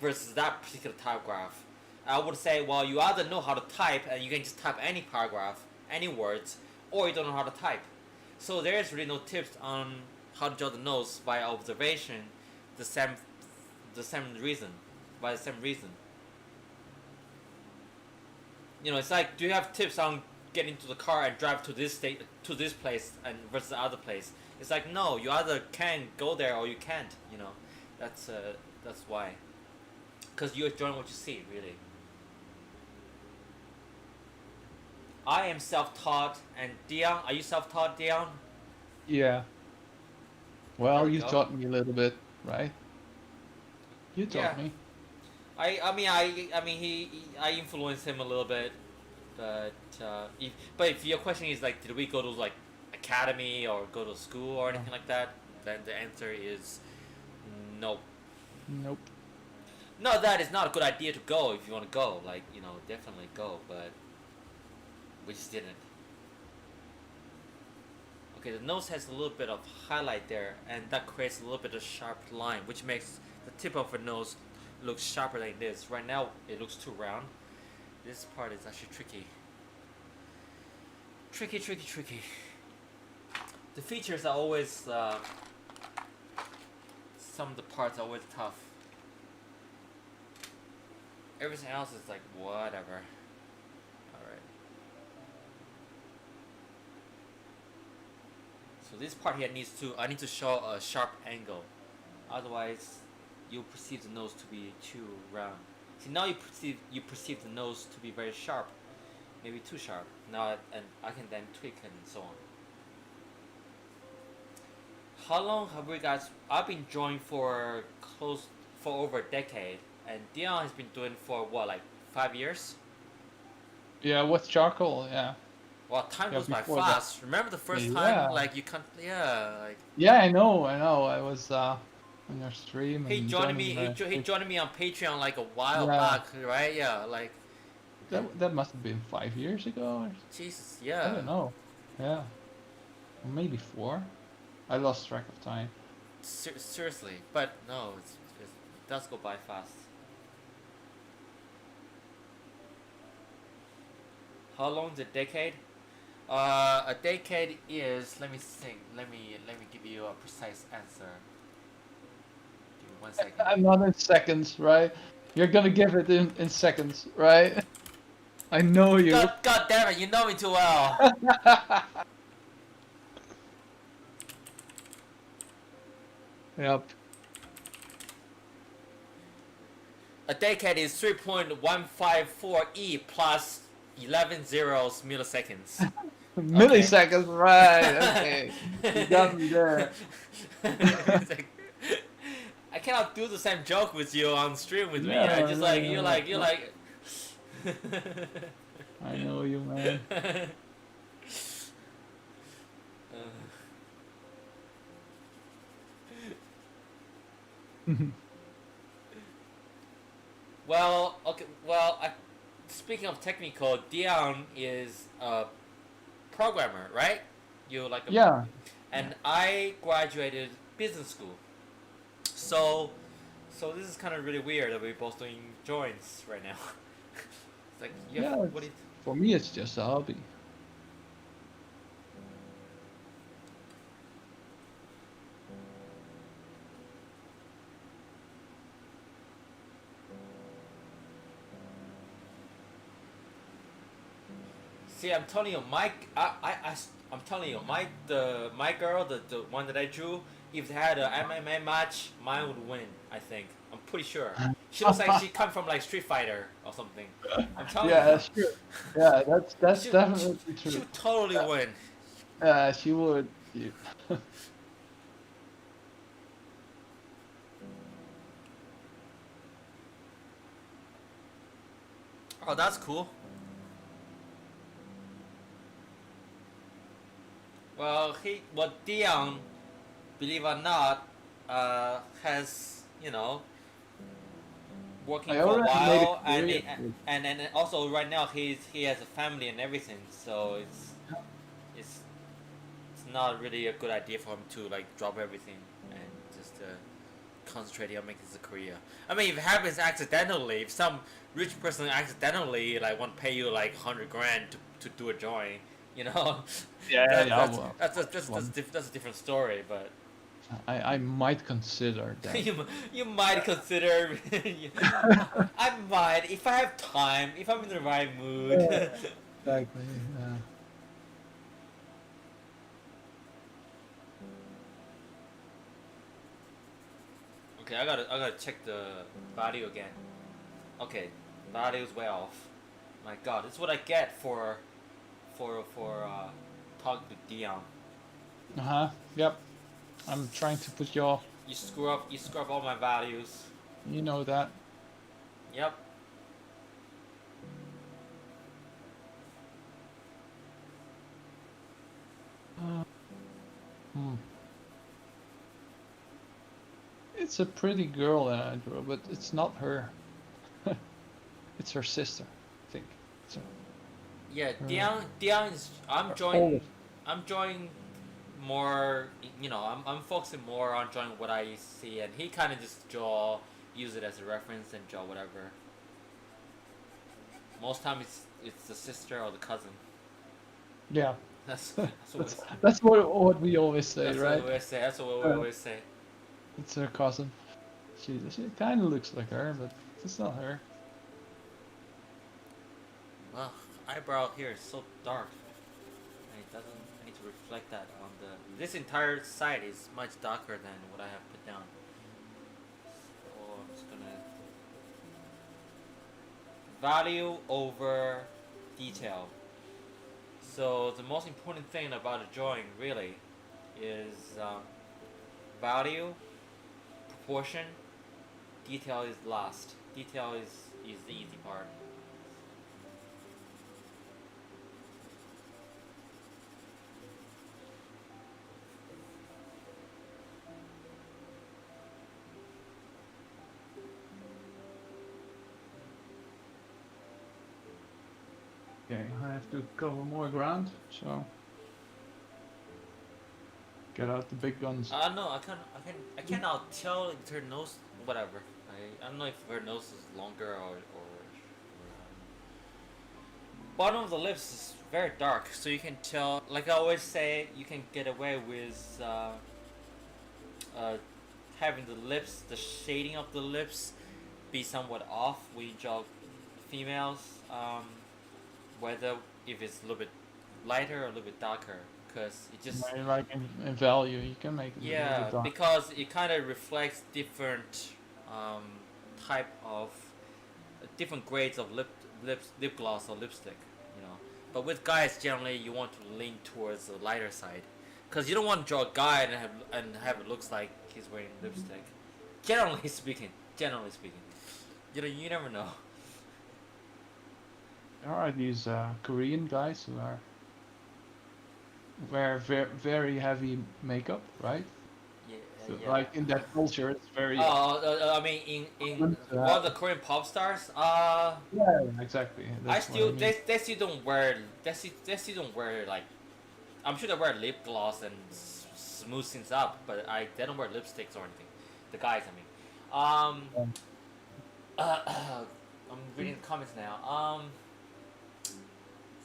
versus that particular paragraph? I would say, well, you either know how to type and you can just type any paragraph, any words, or you don't know how to type. So there's really no tips on how to draw the nose by observation, the same reason, by the same reason. It's like, do you have tips on getting to the car and drive to this state, to this place, and versus the other place? It's like, no, you either can go there or you can't. That's why. Because you're enjoying what you see, really. I am self-taught, and Dion, are you self-taught, Dion? Yeah. There Well, we you go. taught me a little bit, right? You Yeah. taught me. I influenced him a little bit, but if your question is like, did we go to like academy or go to school or Oh, anything like that, then the answer is no. nope. No, that is not a good idea to go if you want to go. Like, definitely go, but we just didn't. Okay, the nose has a little bit of highlight there, and that creates a little bit of sharp line, which makes the tip of the nose look sharper than it is. Right now, it looks too round. This part is actually tricky. Tricky, tricky, tricky. The features are always, some of the parts are always tough. Everything else is like, whatever. Alright. So this part here I need to show a sharp angle. Otherwise, you'll perceive the nose to be too round. See, now you perceive the nose to be very sharp. Maybe too sharp. Now, and I can then tweak and so on. How long have we guys? I've been drawing for over a decade, and Dion has been doing for what, like 5 years? Yeah, with charcoal, yeah. Well, time Yeah, goes by before that. fast. Remember the first time, Yeah. like you can't, yeah, like Yeah, I know. I was on your stream he and joined me. joining He joined me on Patreon like a while yeah. back, right? Yeah, like That must have been 5 years ago. Or, Jesus, I yeah. don't know. Yeah, maybe 4. I lost track of time. Seriously, but no, it does go by fast. How long is a decade? A decade is. Let me think. Let me give you a precise answer. Give me 1 second. I'm not in seconds, right? You're gonna give it in seconds, right? I know you. God damn it! You know me too well. Yep. A decade is 3.154 e plus 11 zeros milliseconds. Milliseconds, right? Okay, you got me there. I cannot do the same joke with you on stream with me. I No, just no, like no, you're no, like you're no. like. I know you, man. Well, okay. Well, speaking of technical, Dion is a programmer, right? You like a, Yeah. and I graduated business school. So, this is kind of really weird that we're both doing joints right now. It's like, Yeah. what do you? For me, it's just a hobby. See, I'm telling you, I'm telling you, my girl, the one that I drew, if they had a MMA match, mine would win. I think. I'm pretty sure. She looks like she come from like Street Fighter or something. I'm telling Yeah, you. sure. Yeah, that's definitely She true. would totally win. She would. Oh, that's cool. Well, Dion, believe it or not, has working I for a already made a while, career. and also right now he has a family and everything, so it's it's not really a good idea for him to like drop everything and just concentrate on making his career. I mean, if it happens accidentally, if some rich person accidentally like want to pay you like 100 grand to do a join, you know, Yeah, that yeah. Well, one. that's a different story. But I might consider that. you might consider. I might if I have time, if I'm in the right mood. Yeah, exactly. Yeah. Okay, I gotta check the value again. Okay, value's way off. My God, this is what I get for talking to Dion. Uh huh. Yep. I'm trying to put your. You screw up all my values. You know that. Yep. Hmm. It's a pretty girl that I drew, but it's not her. It's her sister, I think. So Yeah, her, Dion is. her oldest. I'm joining more. I'm focusing more on drawing what I see, and he kind of just use it as a reference and draw whatever. Most time it's the sister or the cousin. Yeah. That's what That's what we always say, that's what we right? always say. That's what we Uh, always say. it's her cousin. She kind of looks like her, but it's not her. Well, eyebrow here is so dark. And it doesn't. I need to reflect that on the. This entire side is much darker than what I have put down. So I'm just gonna value over detail. So the most important thing about a drawing really is value, proportion. Detail is last. Detail is the easy part. Okay, I have to cover more ground, so get out the big guns. No, I cannot tell if her nose, whatever. I don't know if her nose is longer or bottom of the lips is very dark, so you can tell. Like I always say, you can get away with uh, having the lips, the shading of the lips, be somewhat off when you draw females. Whether if it's a little bit lighter or a little bit darker, because it just Like in value, you can make it a little yeah, bit dark. because it kind of reflects different um, type of different grades of lip gloss or lipstick, you know. But with guys, generally, you want to lean towards the lighter side, because you don't want to draw a guy and have it looks like he's wearing lipstick. Generally speaking, you never know. There are these Korean guys who wear very heavy makeup, right? Yeah, So, yeah. like in that culture, it's very I mean, in common to one of have. the Korean pop stars, Yeah, exactly. I That's what I still mean. they still don't wear they still don't wear like I'm sure they wear lip gloss and smooth things up, but they don't wear lipsticks or anything. The guys, I mean. Um, I'm reading the comments now.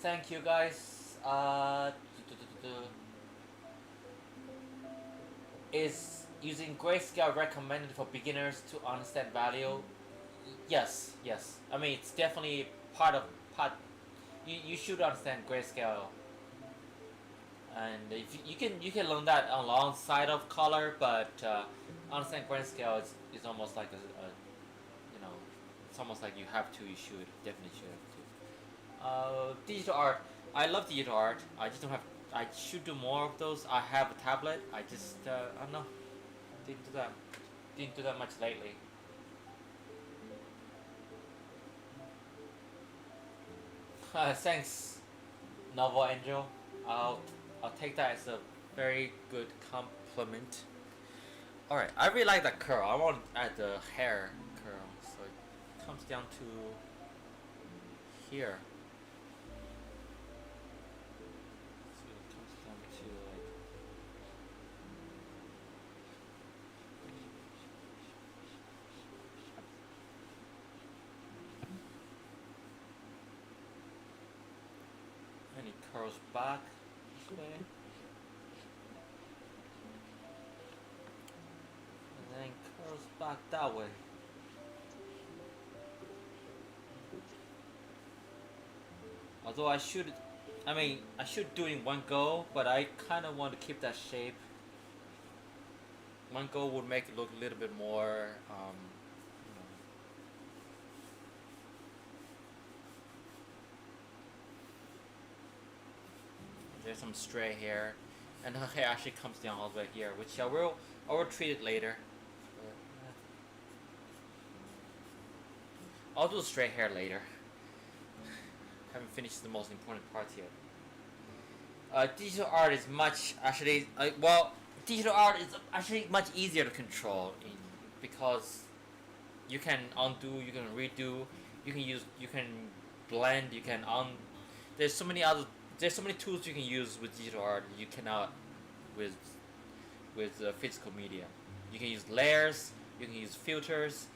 Thank you guys. Is using grayscale recommended for beginners to understand value? Yes, yes. I mean, it's definitely part. You should understand grayscale, and if you can learn that alongside of color, but understand grayscale is almost like a you know it's almost like you have to. You should definitely should have to. Digital art. I love digital art. I just don't have. I should do more of those. I have a tablet. I just I don't know. Didn't do that. Didn't do that much lately. Thanks, Novel Angel. I'll I'll take that as a very good compliment. All right, I really like that curl. I want to add the hair curl, so it comes down to here. So it comes down to like. And it curls back this way. And then curls back that way. Although I should do it in one go, but I kind of want to keep that shape. One go would make it look a little bit more, there's some stray hair, and her hair actually comes down all the way here, which I will treat it later. I'll do stray hair later. Haven't finished the most important part yet. Digital art is much actually digital art is actually much easier to control because you can undo, you can redo, you can blend, you can there's so many tools you can use with digital art you cannot with physical media. You can use layers, you can use filters.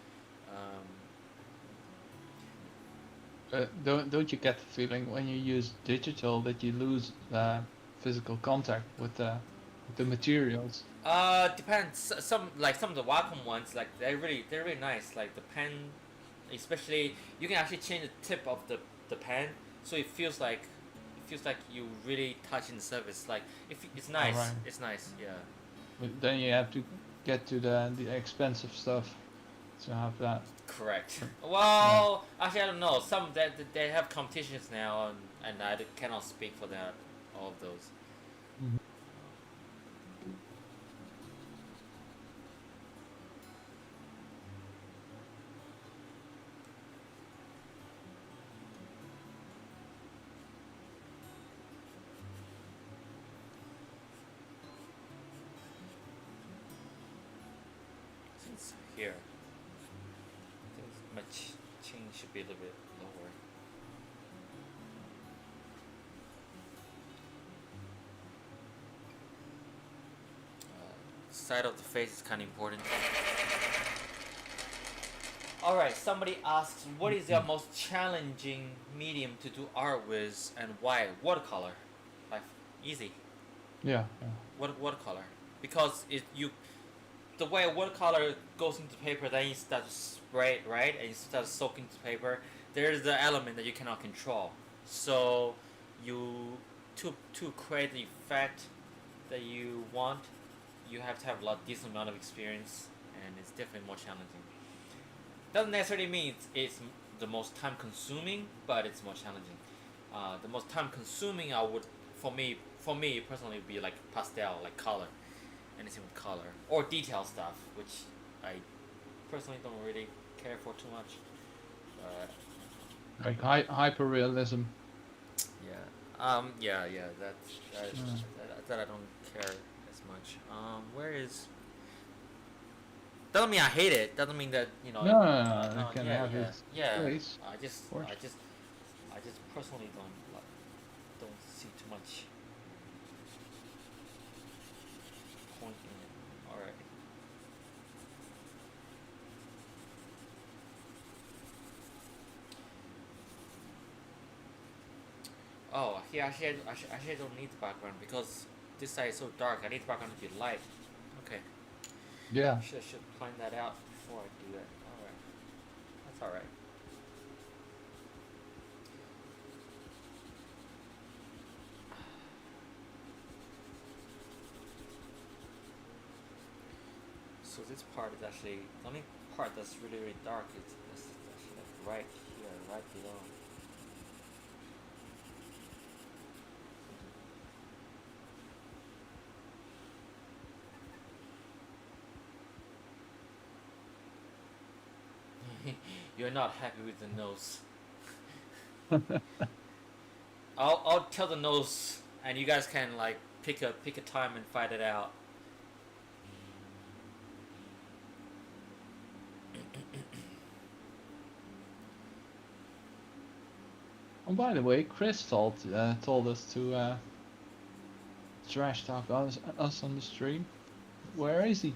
Don't you get the feeling when you use digital that you lose physical contact with the materials? Depends. Some of the Wacom ones, like they're really nice. Like the pen, especially you can actually change the tip of the pen, so it feels like you really touching the surface. Like if it's nice, Alright. it's nice. Yeah. But then you have to get to the expensive stuff to have that. Correct. Well, actually, I don't know. Some that they have competitions now, and I cannot speak for that. All of those. Mhm. Since here, I think my chin should be a little bit lower. Side of the face is kind of important. Alright, somebody asks, what is your most challenging medium to do art with and why? Watercolor. Like, easy. Yeah. Watercolor. Because the way watercolor goes into paper, then you start to spray it, right? And you start soaking into paper. There's the element that you cannot control. So, to create the effect that you want, you have to have decent amount of experience, and it's definitely more challenging. Doesn't necessarily mean it's the most time consuming, but it's more challenging. The most time consuming for me personally would be like pastel, like color, anything with color or detail stuff, which I personally don't really care for too much. Like hyper realism. Yeah. That I don't care as much. Where is? Doesn't mean I hate it. Doesn't mean that No, it can have its place. I just personally don't see too much point in it. All right. Oh, here actually I don't need the background because this side is so dark. I need the background to be light. Okay. Yeah. Should plan that out before I do that. Alright. That's alright. So this part is actually the only part that's really dark is actually like right here, right below. You're not happy with the nose. I'll tell the nose, and you guys can like pick a time and fight it out. Oh, by the way, Chris told us to trash talk us on the stream. Where is he?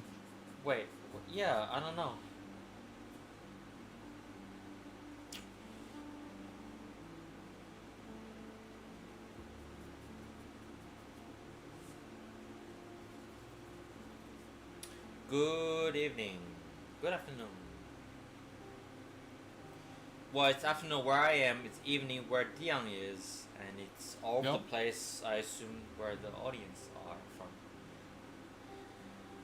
Wait, yeah, I don't know. Good evening. Good afternoon. Well, it's afternoon where I am. It's evening where Dion is, and it's all over Yep. the place. I assume where the audience are from.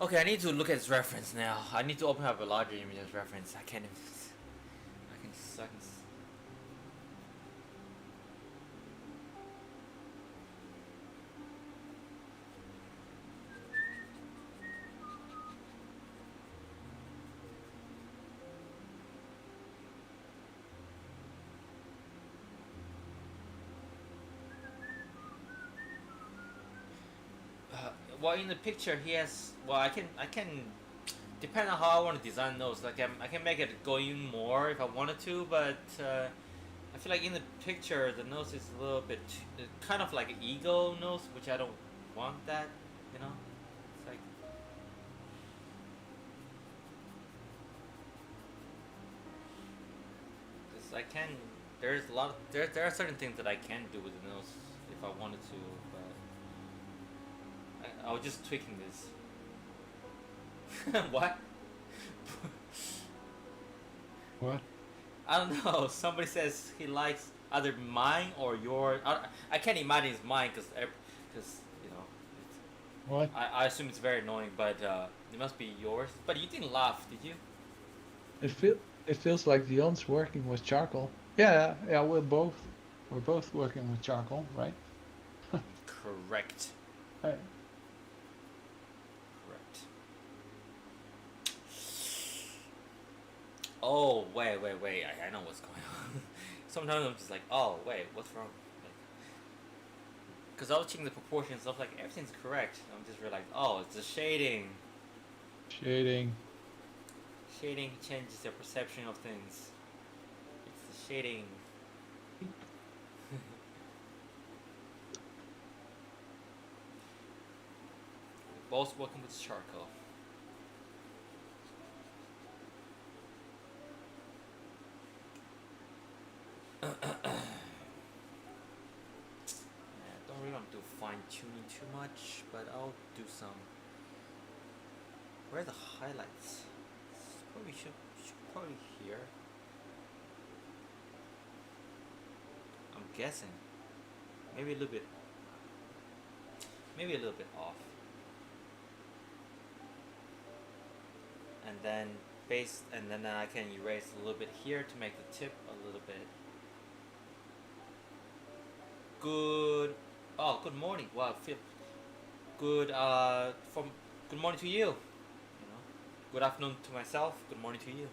Okay, I need to look at its reference now. I need to open up a larger image as reference. I can't. I can suck. Well, in the picture, he has. Well, I can. Depend on how I want to design those. Like I can make it go in more if I wanted to, but I feel like in the picture the nose is a little bit kind of like an ego nose, which I don't want that. You know, it's like. 'Cause I can. There's a lot. There are certain things that I can do with the nose if I wanted to, but I was just tweaking this. What? What? I don't know. Somebody says he likes either mine or your. I can't imagine it's mine because you know What? I assume it's very annoying, but it must be yours. But you didn't laugh, did you? It feels like Dion's working with charcoal. Yeah. We're both working with charcoal, right? Correct. Hey. Correct. Oh wait. I know what's going on. Sometimes I'm just like, oh wait, what's wrong? Because I was checking the proportions, stuff like everything's correct. I'm just realized, oh, it's the shading. Shading. Shading changes your perception of things. It's the shading. Both working with charcoal. Don't really want to do fine tuning too much, but I'll do some. Where are the highlights? Probably should probably here. I'm guessing. Maybe a little bit. Maybe a little bit off. And then and then I can erase a little bit here to make the tip a little bit. Good. Oh, good morning. Wow, Phil. Good. Good morning to you. You know. Good afternoon to myself. Good morning to you.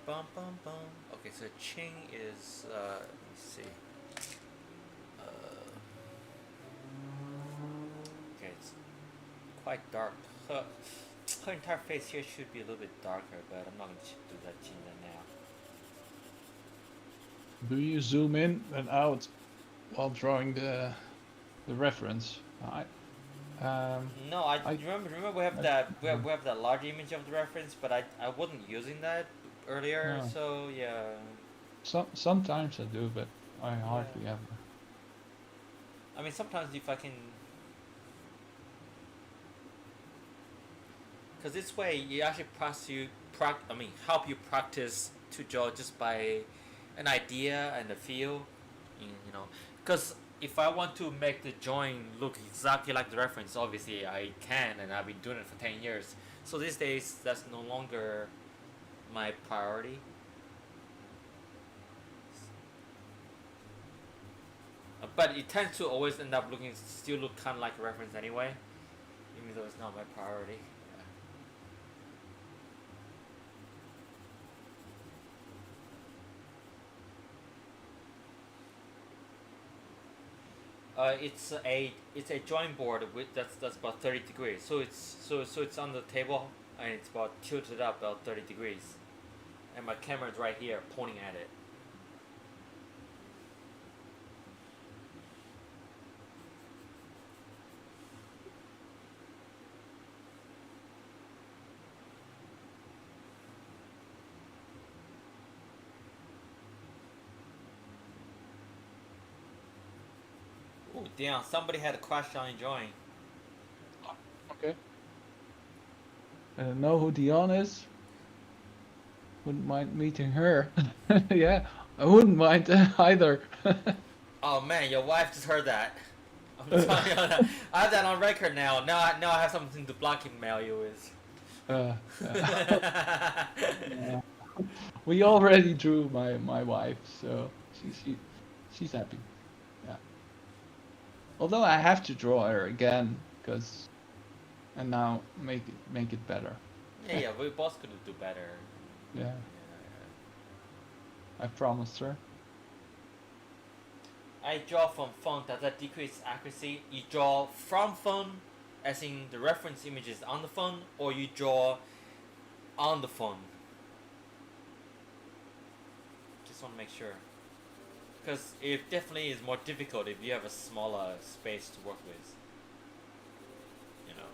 Bum bum bum. Okay, so Ching is. Let me see. Okay, it's quite dark. Her entire face here should be a little bit darker, but I'm not going to do that Ching now. Do you zoom in and out while drawing the reference? No, I I remember we have we have that large image of the reference, but I wasn't using that earlier, no. so yeah. Sometimes I do, but I hardly Yeah. ever. I mean, sometimes if I can, because this way you actually help you practice to draw just by an idea and a feel. You know, because if I want to make the drawing look exactly like the reference, obviously I can, and I've been doing it for 10 years. So these days, that's no longer my priority. But it tends to always end up looking, still look kind of like a reference anyway, even though it's not my priority. It's a drawing board with that's about 30 degrees. So it's on the table and it's about tilted up about 30 degrees, and my camera is right here pointing at it. Oh damn! Somebody had a crush on enjoying. Okay. I don't know who Dion is. Wouldn't mind meeting her. Yeah, I wouldn't mind either. Oh man, your wife just heard that. I'm telling you that. I have that on record now. Now I have something to blackmail you with. Yeah. We already drew my wife, so she's happy. Yeah. Although I have to draw her again, cause and now make it better. Yeah, we both could do better. Yeah, Yeah. I promised her. I draw from phone. Does that decrease accuracy? You draw from phone, as in the reference image is on the phone, or you draw on the phone. Just want to make sure, because it definitely is more difficult if you have a smaller space to work with. You know.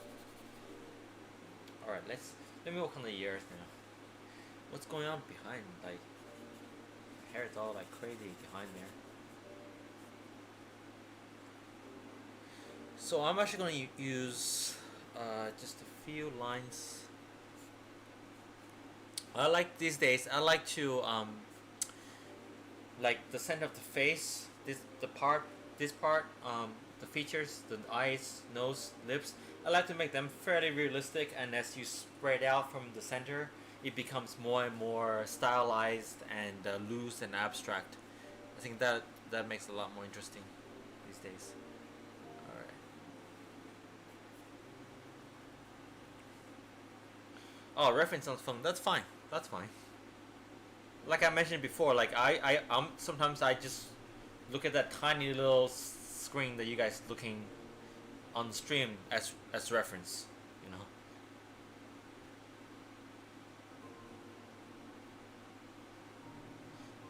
All right, let me work on the ears now. What's going on behind? Like, hair is all like crazy behind there. So I'm actually going to use just a few lines. I like these days. I like to like the center of the face. This part, the features, the eyes, nose, lips. I like to make them fairly realistic, and as you spread out from the center, it becomes more and more stylized and loose and abstract. I think that makes it a lot more interesting these days. Oh, reference on phone. That's fine. That's fine. Like I mentioned before, like sometimes I just look at that tiny little screen that you guys looking on the stream as reference, you know.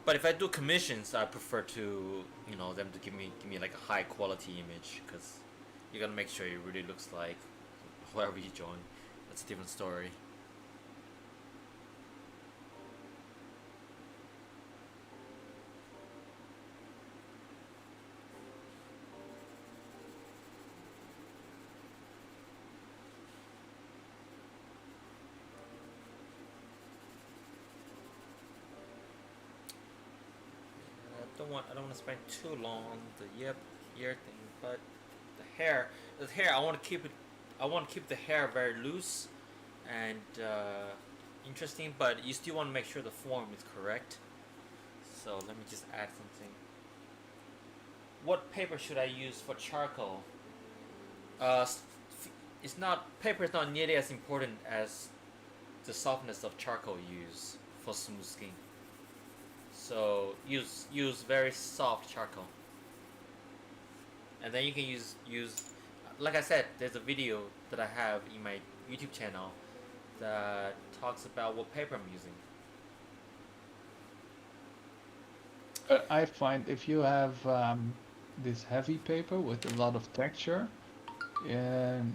But if I do commissions, I prefer to, them to give me like a high quality image, because you gotta make sure it really looks like whoever you join. That's a different story. I don't want to spend too long on the ear thing, but the hair, I want to keep the hair very loose and interesting, but you still want to make sure the form is correct. So let me just add something. What paper should I use for charcoal? Uh, paper is not nearly as important as the softness of charcoal you use for smooth skin. So use very soft charcoal, and then you can use like I said, there's a video that I have in my YouTube channel that talks about what paper I'm using. I find if you have this heavy paper with a lot of texture, and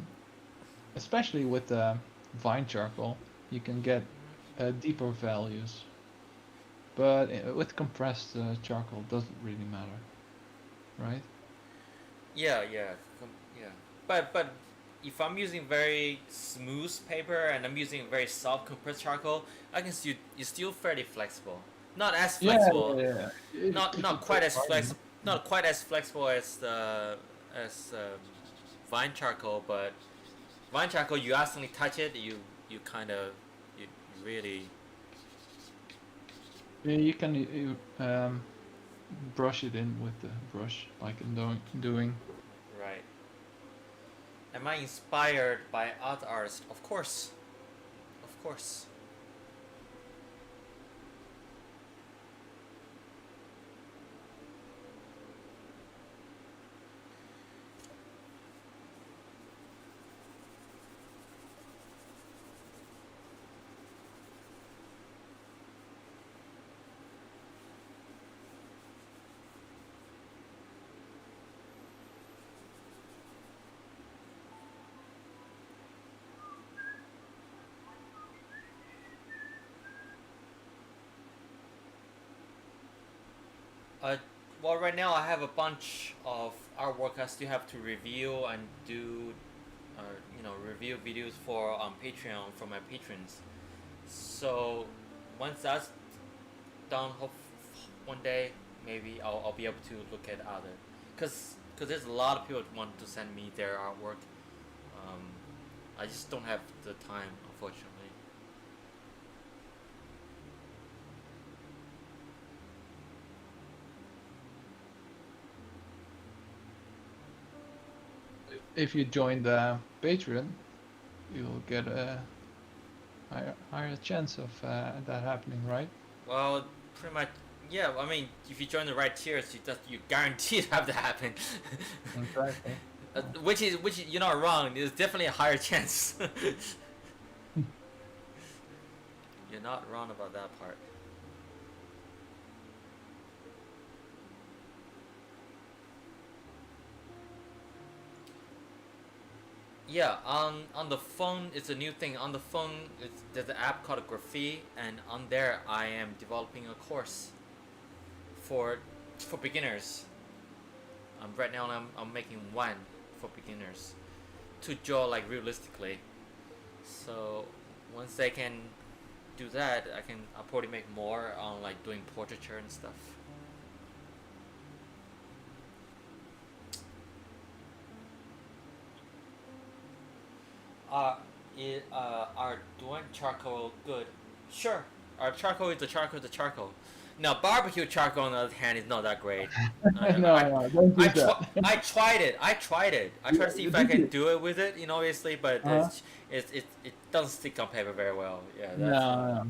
especially with the vine charcoal, you can get deeper values. But with compressed charcoal, doesn't really matter, right? Yeah. But if I'm using very smooth paper and I'm using very soft compressed charcoal, I can still it's still fairly flexible. Not as Yeah, flexible, yeah, yeah. not If you not quite go as hard flex enough. not quite as flexible as vine charcoal, but vine charcoal, you accidentally touch it, you kind of you really Yeah, you can brush it in with the brush, like I'm doing. right. Am I inspired by other artists? Of course, of course. Uh, well, right now I have a bunch of artwork I still have to review and do, review videos for on Patreon for my patrons. So once that's done, hope one day maybe I'll be able to look at other, cause there's a lot of people that want to send me their artwork. Um, I just don't have the time, unfortunately. If you join the Patreon, you'll get a higher chance of that happening, right? Well, pretty much. Yeah, I mean, if you join the right tiers, you guaranteed have to happen. Exactly. Which you're not wrong. There's definitely a higher chance. You're not wrong about that part. Yeah, on the phone, it's a new thing. On the phone, there's an app called Graphene, and on there, I am developing a course for beginners. Right now, I'm making one for beginners to draw like realistically. So once I can do that, I'll probably make more on like doing portraiture and stuff. Uh, are doing charcoal good? Sure. Our charcoal is the charcoal is the charcoal. Now barbecue charcoal on the other hand is not that great. No, don't do that. I tried it. I tried to see if I Did can you? do it with it, obviously, but Uh-huh. it doesn't stick on paper very well. Yeah, that's No,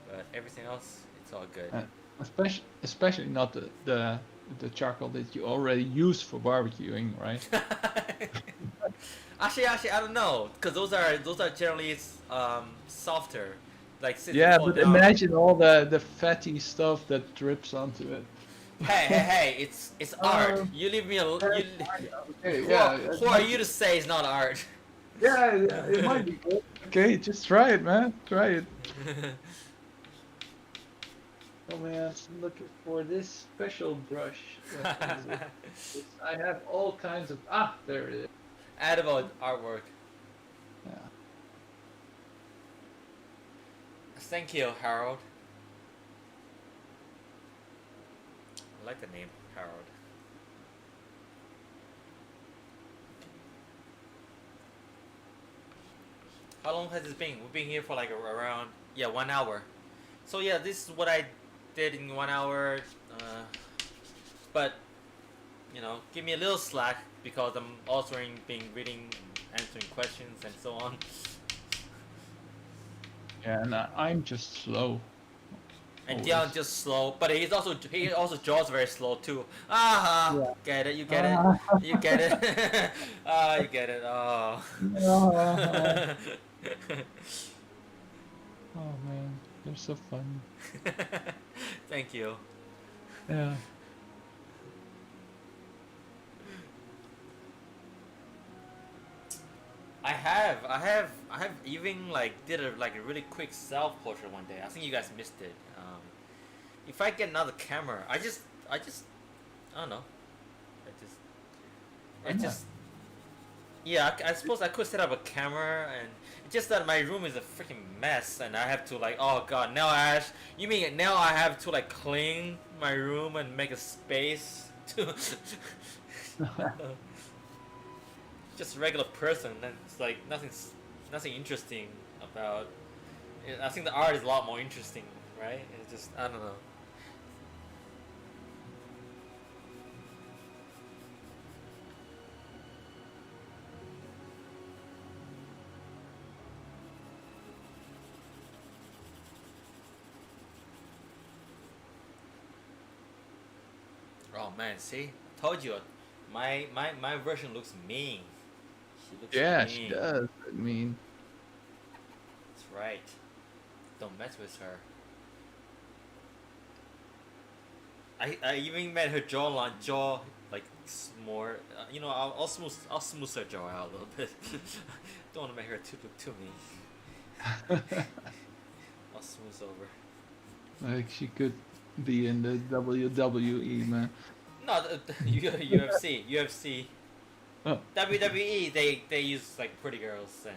but everything else, it's all good. especially not the charcoal that you already use for barbecuing, right? Actually, I don't know, because those are generally softer, like since they Yeah, fall but down. imagine all the fatty stuff that drips onto it. Hey! It's art. Um, You leave me alone. okay, yeah, Who are you to say it's not art? yeah, it might be good. Okay, just try it, man. Try it. Oh man, I'm looking for this special brush. What is it? I have all kinds of. Ah, there it is. Edible artwork. Yeah. Thank you, Harold. I like the name Harold. How long has it been? We've been here for like around 1 hour. So yeah, this is what I did in 1 hour. But give me a little slack because I'm also reading, answering questions and so on. Yeah, and I'm just slow. And Always. Dion just slow, but he also draws very slow too. Aha! Yeah. Get it? You get it? You get it? Ah, you get it? Oh. Oh man, they're so fun. Thank you. Yeah. I have even like did a really quick self portrait one day. I think you guys missed it. If I get another camera, I just I don't know. I Why just not? Yeah, I suppose I could set up a camera, and it's just that my room is a freaking mess, and I have to like, oh god, now you mean now I have to like clean my room and make a space to just a regular person, and it's like nothing interesting about. I think the art is a lot more interesting, right? It's just I don't know. Oh man, see, told you, my version looks mean. She looks Yeah, she mean. does. I mean, That's right. Don't mess with her. I even made her jaw like more. I'll smooth her jaw out a little bit. Don't want to make her too mean. I'll smooth over. like she could be in the WWE, man. No, UFC, Oh, WWE. They use like pretty girls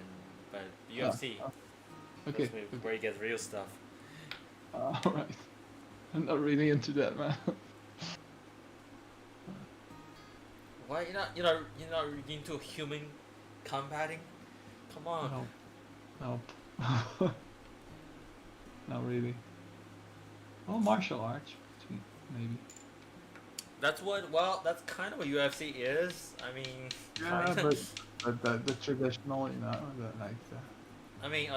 but UFC. okay. That's where you get real stuff. All right. I'm not really into that, man. Why you're not into human combating? Come on. No, no, not really. Well, martial arts, maybe. That's kind of what UFC is. I mean, Yeah, kinda. but the traditional, like the. I mean,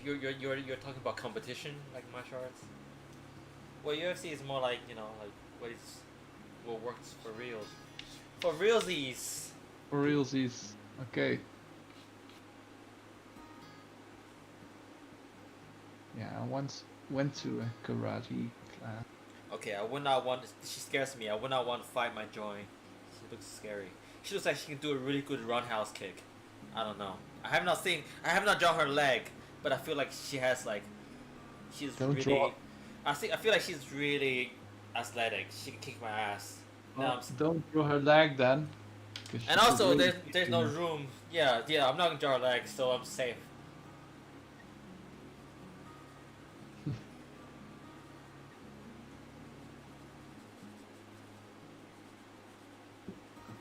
you're talking about competition like martial arts. Well, UFC is more like like what works for reals. For realsies. For realsies. Okay. Yeah, I once went to a karate class. Okay, I would not want. She scares me. I would not want to fight my joy. She looks scary. She looks like she can do a really good roundhouse kick. I don't know. I have not drawn her leg, but I feel like she has like. She's Don't really. draw. I feel like she's really athletic. She can kick my ass. Well, don't draw her leg then. And also, there's no room. Yeah, I'm not gonna draw her leg, so I'm safe.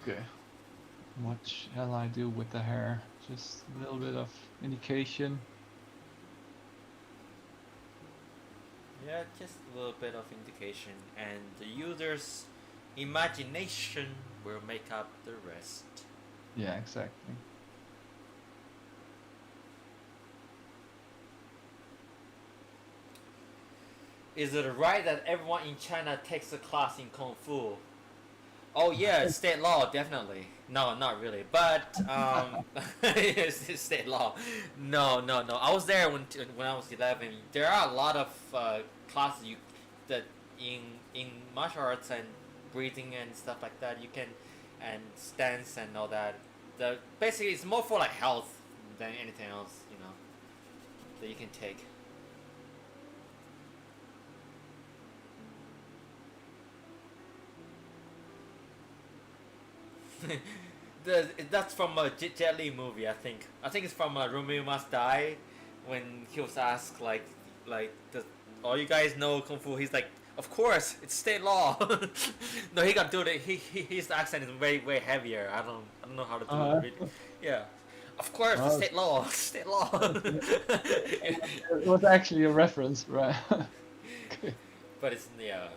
Okay. What shall I do with the hair? Just a little bit of indication. Yeah, just a little bit of indication, and the user's imagination will make up the rest. Yeah, exactly. Is it right that everyone in China takes a class in Kung Fu? Oh yeah, it's state law, definitely. No, not really, but it's state law. No. I was there when I was 11. There are a lot of classes that in martial arts and breathing and stuff like that. You can and stance and all that. Basically it's more for like health than anything else, that you can take. That's from a Jet Li movie, I think. I think it's from Romeo Must Die, when he was asked does all you guys know Kung Fu? He's like, of course, it's state law. No, he got do it. His accent is way heavier. I don't know how to do it. Really. Yeah, of course, it's state law. State law. It was actually a reference, right? Okay. But it's no.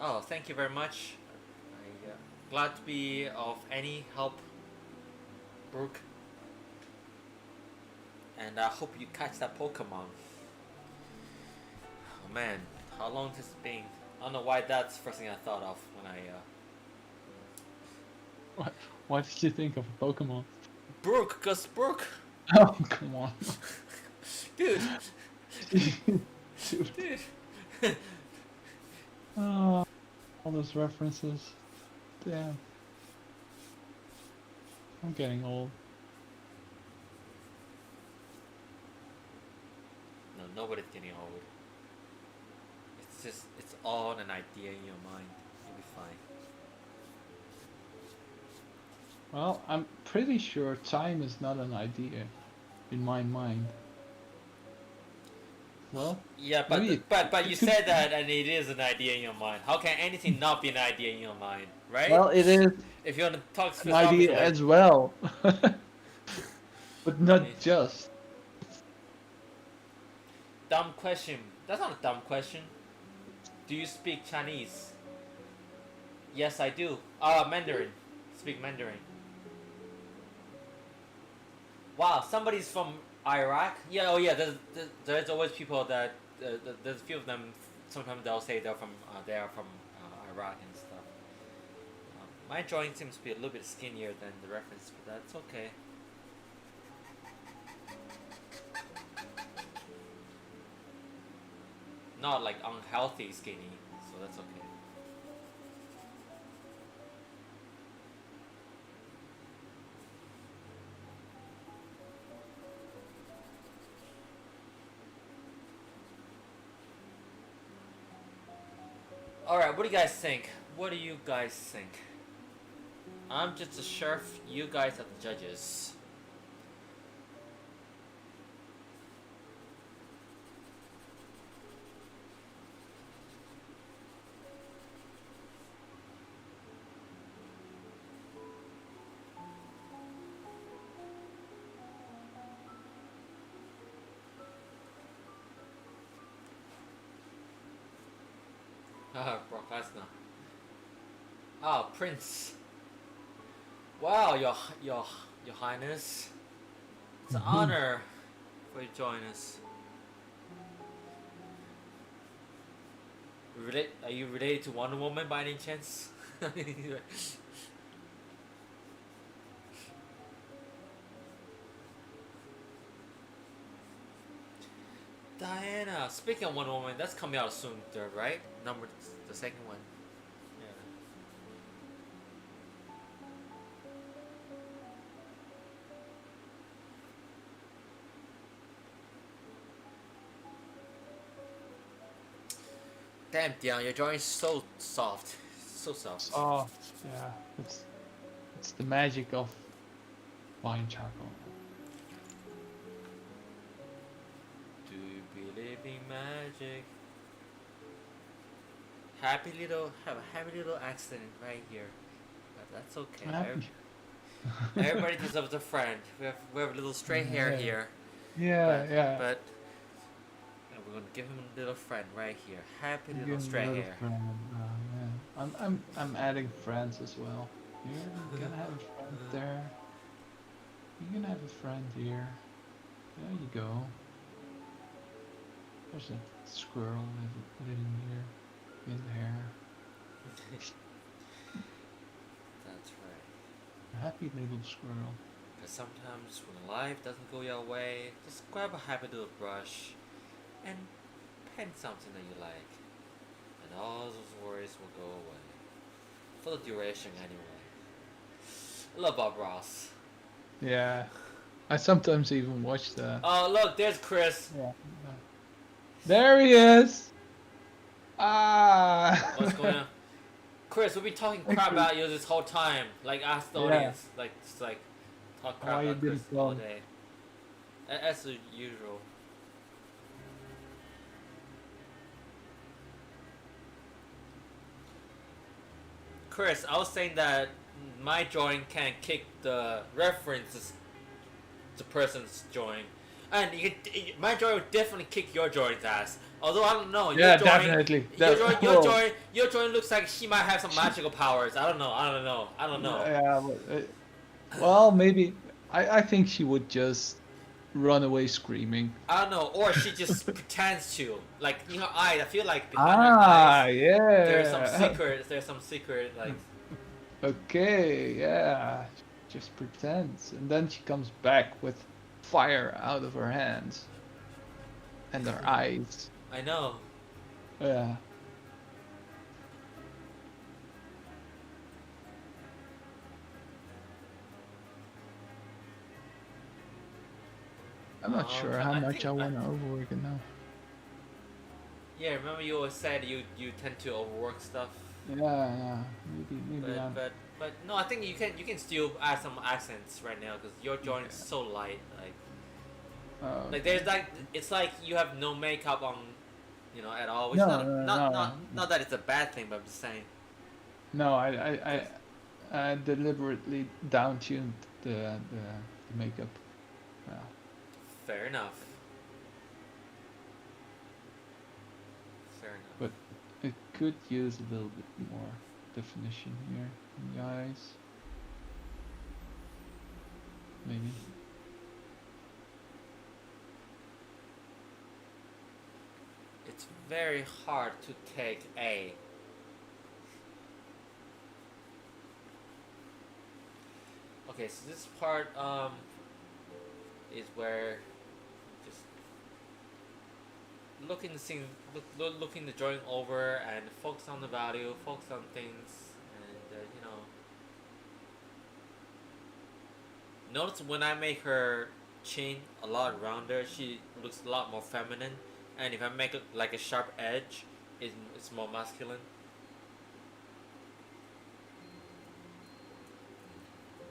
Oh, thank you very much. I glad to be of any help, Brooke. And I hope you catch that Pokemon. Oh man, how long has it been? I don't know why that's the first thing I thought of when Why did you think of a Pokemon? Brooke, cause Brooke, Oh, come on. dude, Dude. dude. Oh. All those references. Damn. I'm getting old. No, nobody's getting old. It's all an idea in your mind. You'll be fine. Well, I'm pretty sure time is not an idea in my mind. Well, Yeah, maybe but you it could. said that, and it is an idea in your mind. How can anything not be an idea in your mind, right? Well, it is If you want to talk an idea philosophically, as well, but eh, not just. dumb question. That's not a dumb question. Do you speak Chinese? Yes, I do. Mandarin. Speak Mandarin. Wow, somebody's from Iraq. Yeah, oh yeah. There's always people that there's a few of them. Sometimes they'll say they are from Iraq and stuff. My drawing seems to be a little bit skinnier than the reference, but that's okay. Not like unhealthy skinny, so that's okay. Alright, what do you guys think? What do you guys think? I'm just a sheriff, you guys are the judges. Brock Lesnar. Oh, Prince. Wow, your Highness. It's an honor for you to join us. Are you related to Wonder Woman by any chance? Diana. Speaking of Wonder Woman, that's coming out soon, right? The second one. Yeah. Damn, Dion, your drawing is so soft. So soft. Oh, yeah. It's the magic of fine charcoal. Do you believe in magic? Have a happy little accident right here. But that's okay. Happy. Everybody deserves a friend. We have a little stray hair here. Yeah, But, yeah. but we're gonna give him a little friend right here. Happy little Give stray another hair. friend. Yeah. I'm adding friends as well. Here, you can have a friend there. You can have a friend here. There you go. There's a squirrel living here in there. That's right. Happy little squirrel. Because sometimes when life doesn't go your way, just grab a happy little brush and paint something that you like. And all those worries will go away. For the duration, anyway. I love Bob Ross. Yeah. I sometimes even watch that. Oh, look, there's Chris. Yeah. There he is. Ah. What's going on? Chris, we've been talking crap about you this whole time. Like, ask the audience. Like, just like, talk crap Why you about Chris didn't all come? day. As usual. Chris, I was saying that my drawing can kick the references the person's drawing. And my drawing would definitely kick your drawing's ass. Although I don't know. Yeah, your drawing, definitely. Your drawing looks like she might have some magical powers. I don't know. Yeah, well, maybe. I think she would just run away screaming. I don't know. Or she just pretends to. Like, in her eyes, I feel like behind her eyes, Yeah. there's some secret, like... Okay, yeah. Just pretends. And then she comes back with fire out of her hands. And her eyes. I know. Yeah. I'm not sure how I much think I want to overwork it now. yeah. Remember you always said you tend to overwork stuff. Yeah, maybe But I'm. but but no, I think you can still add some accents right now because your joint is Okay. so light. Like Okay. there's like it's like you have no makeup on, at all. Which No, no, no, not that it's a bad thing, but I'm just saying. no. Cause I deliberately down tuned the makeup. Yeah. fair enough. Fair enough. But it could use a little bit more definition here in the eyes. Maybe. It's very hard to take A. Okay, so this part is where just looking the drawing over and focus on the value, focus on things, and notice when I make her chin a lot rounder, she looks a lot more feminine, and if I make it like a sharp edge, it's more masculine.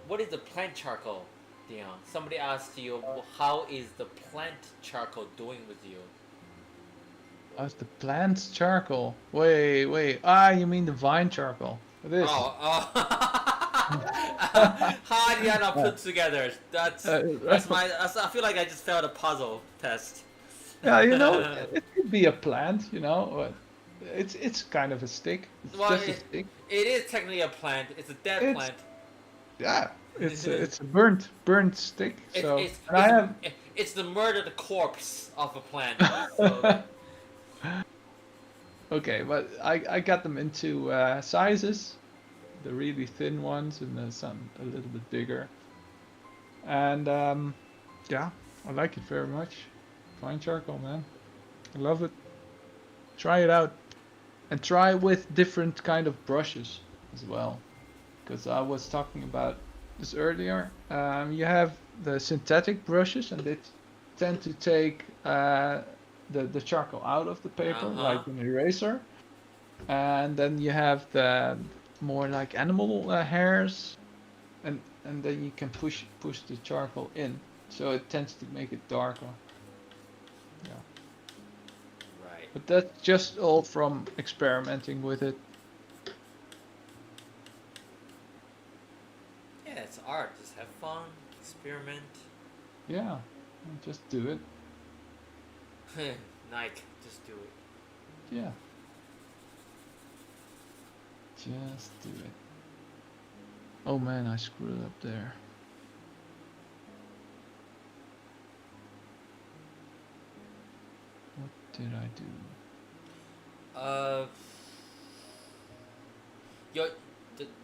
What is the plant charcoal, Dion? Somebody asked you, how is the plant charcoal doing with you? How's the plant charcoal? Wait. Ah, you mean the vine charcoal? This. Oh. How did I not put together? That's my. I feel like I just failed a puzzle test. Yeah, it could be a plant, but it's kind of a stick. It's Well, just a stick. it is technically a plant. It's a dead It's plant. yeah, it's a burnt stick. It's So it's and I have it's the murdered corpse of a plant. So okay, but I got them into sizes, the really thin ones and some a little bit bigger. And yeah, I like it very much. Fine charcoal, man. I love it. Try it out. And try with different kind of brushes as well. Because I was talking about this earlier. You have the synthetic brushes, and they tend to take the charcoal out of the paper, uh-huh. like an eraser. And then you have the more like animal hairs, and then you can push the charcoal in, so it tends to make it darker. Yeah, Right. but that's just all from experimenting with it. Yeah, it's art. Just have fun, experiment. Yeah, just do it. Nike, just do it. Yeah, just do it. Oh man, I screwed up there. What did I do? Uh, your,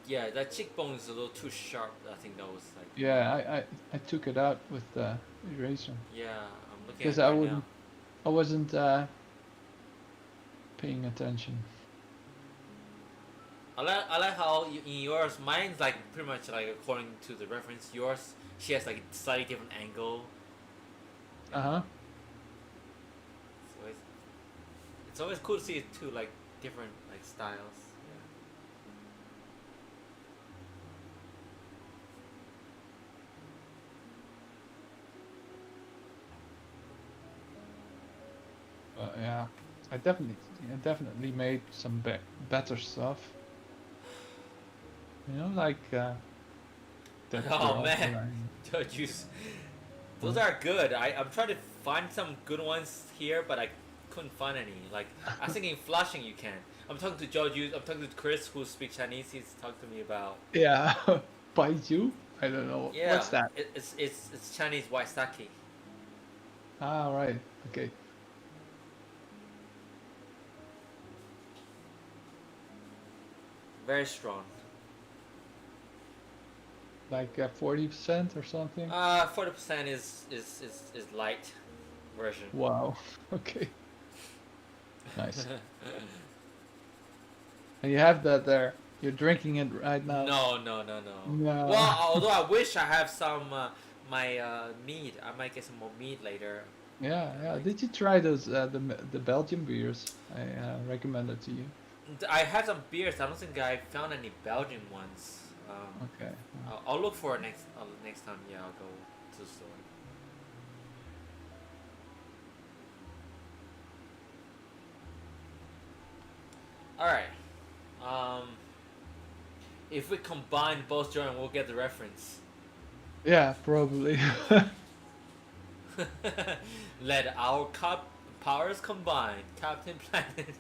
yeah, that cheekbone is a little too sharp. I think that was like. Yeah, I took it out with the eraser Yeah, I'm looking at because it right now. I wasn't paying attention. I like how in yours, mine's like pretty much like according to the reference. Yours, she has like a slightly different angle. Uh huh. It's always cool to see two like different like styles. Yeah, I definitely made some better stuff. Like Yeah. that Oh girl. man, Judge, those are good. I'm trying to find some good ones here, but I couldn't find any. Like I was thinking Flushing, you can. I'm talking to Joju. I'm talking to Chris, who speaks Chinese. He's talking to me about. Yeah, Baiju? I don't know. Yeah, What's that? it's Chinese white sake. Ah, right. Okay. Very strong. Like 40% or something? 40% is light version. Wow. Okay. Nice. And you have that there. You're drinking it right now. No. No. Well, although I wish I have some my meat. I might get some more meat later. Yeah, yeah. Like Did you try those the Belgian beers? I recommended to you. I had some beers. I don't think I found any Belgian ones. Okay. I'll look for it next time. Yeah, I'll go to the store. All right. Um, if we combine both joints, we'll get the reference. Yeah, probably. Let our powers combine. Captain Planet.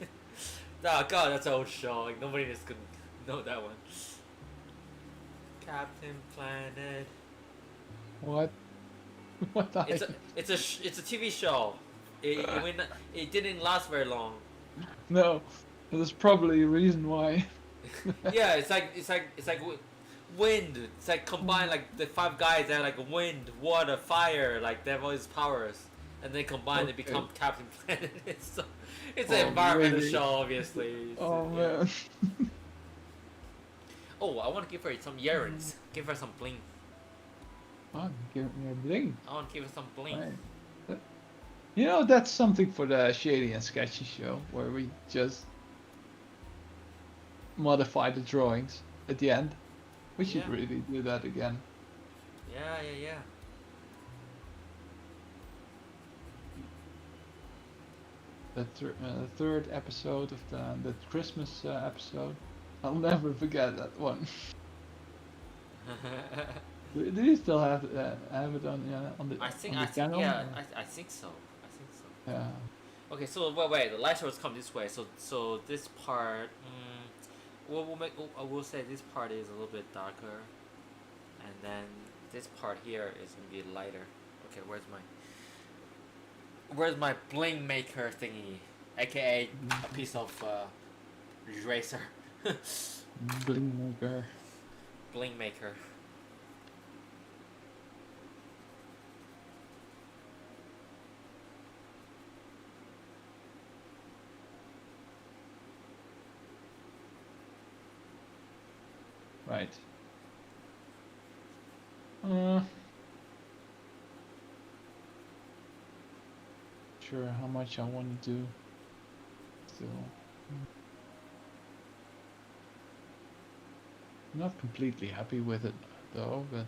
Oh god, that's an old show. Like nobody is gonna know that one. Captain Planet. What? What I? It's a TV show. It didn't last very long. No, there's probably a reason why. Yeah, it's like wind. It's like combined like the five guys that are like wind, water, fire. Like they have all these powers, and then combined they Okay. become Captain Planet. It's Oh, an environmental really? show, obviously. Oh Yeah. man. Oh, I want to give her some earrings. Give her some bling. Oh, give me a bling. I want to give her some bling. Right. You know, that's something for the Shady and Sketchy show, where we just modify the drawings at the end. We should Yeah. really do that again. Yeah, yeah, yeah. The third episode of the Christmas episode. I'll never forget that one. Do you still have it on the I think channel? yeah, or- I think so. I think so. Yeah. Okay, so wait, the light source come this way. So this part, we'll say this part is a little bit darker, and then this part here is gonna be lighter. Okay, where's my bling maker thingy, aka a piece of eraser, Bling maker. bling maker. Right. Uh, sure how much I want to do. Still. Not completely happy with it though, but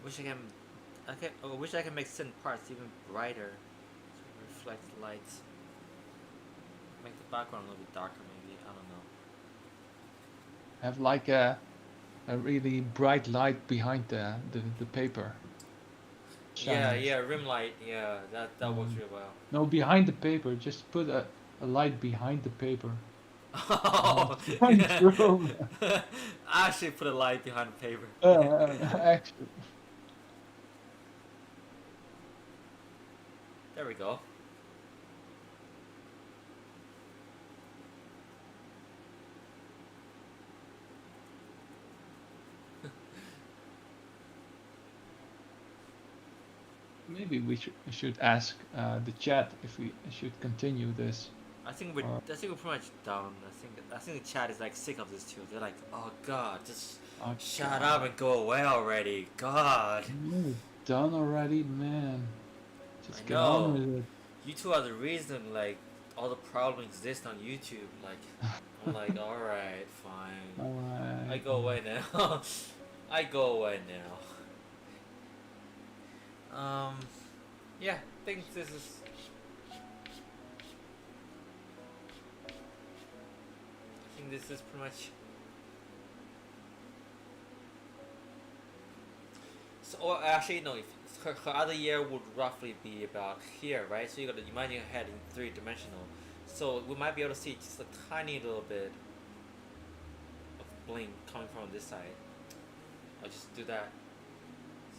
Wish I can, I wish I can make certain parts even brighter, to reflect light. Make the background a little bit darker, maybe. I don't know. have like a really bright light behind the paper. Yeah, Shining. yeah, rim light. Yeah, that works Mm. real well. No, behind the paper. Just put a light behind the paper. Oh, Behind yeah. the room. I actually put a light behind the paper. Actually, There we go. maybe we should ask the chat if we should continue this. I think Or, we're pretty much done. I think the chat is like sick of this too. They're like, oh god, just oh, shut God. up and go away already. God. We're done already, man. Just I get on know. with it. You two are the reason like all the problems exist on YouTube. Like I'm like, alright, fine. I Alright. go away now. I go away now. Yeah, I think this is. I think this is pretty much. So, or actually, no. If her other year would roughly be about here, right? So you got to imagine your head in 3-dimensional. So we might be able to see just a tiny little bit of bling coming from this side. I'll just do that,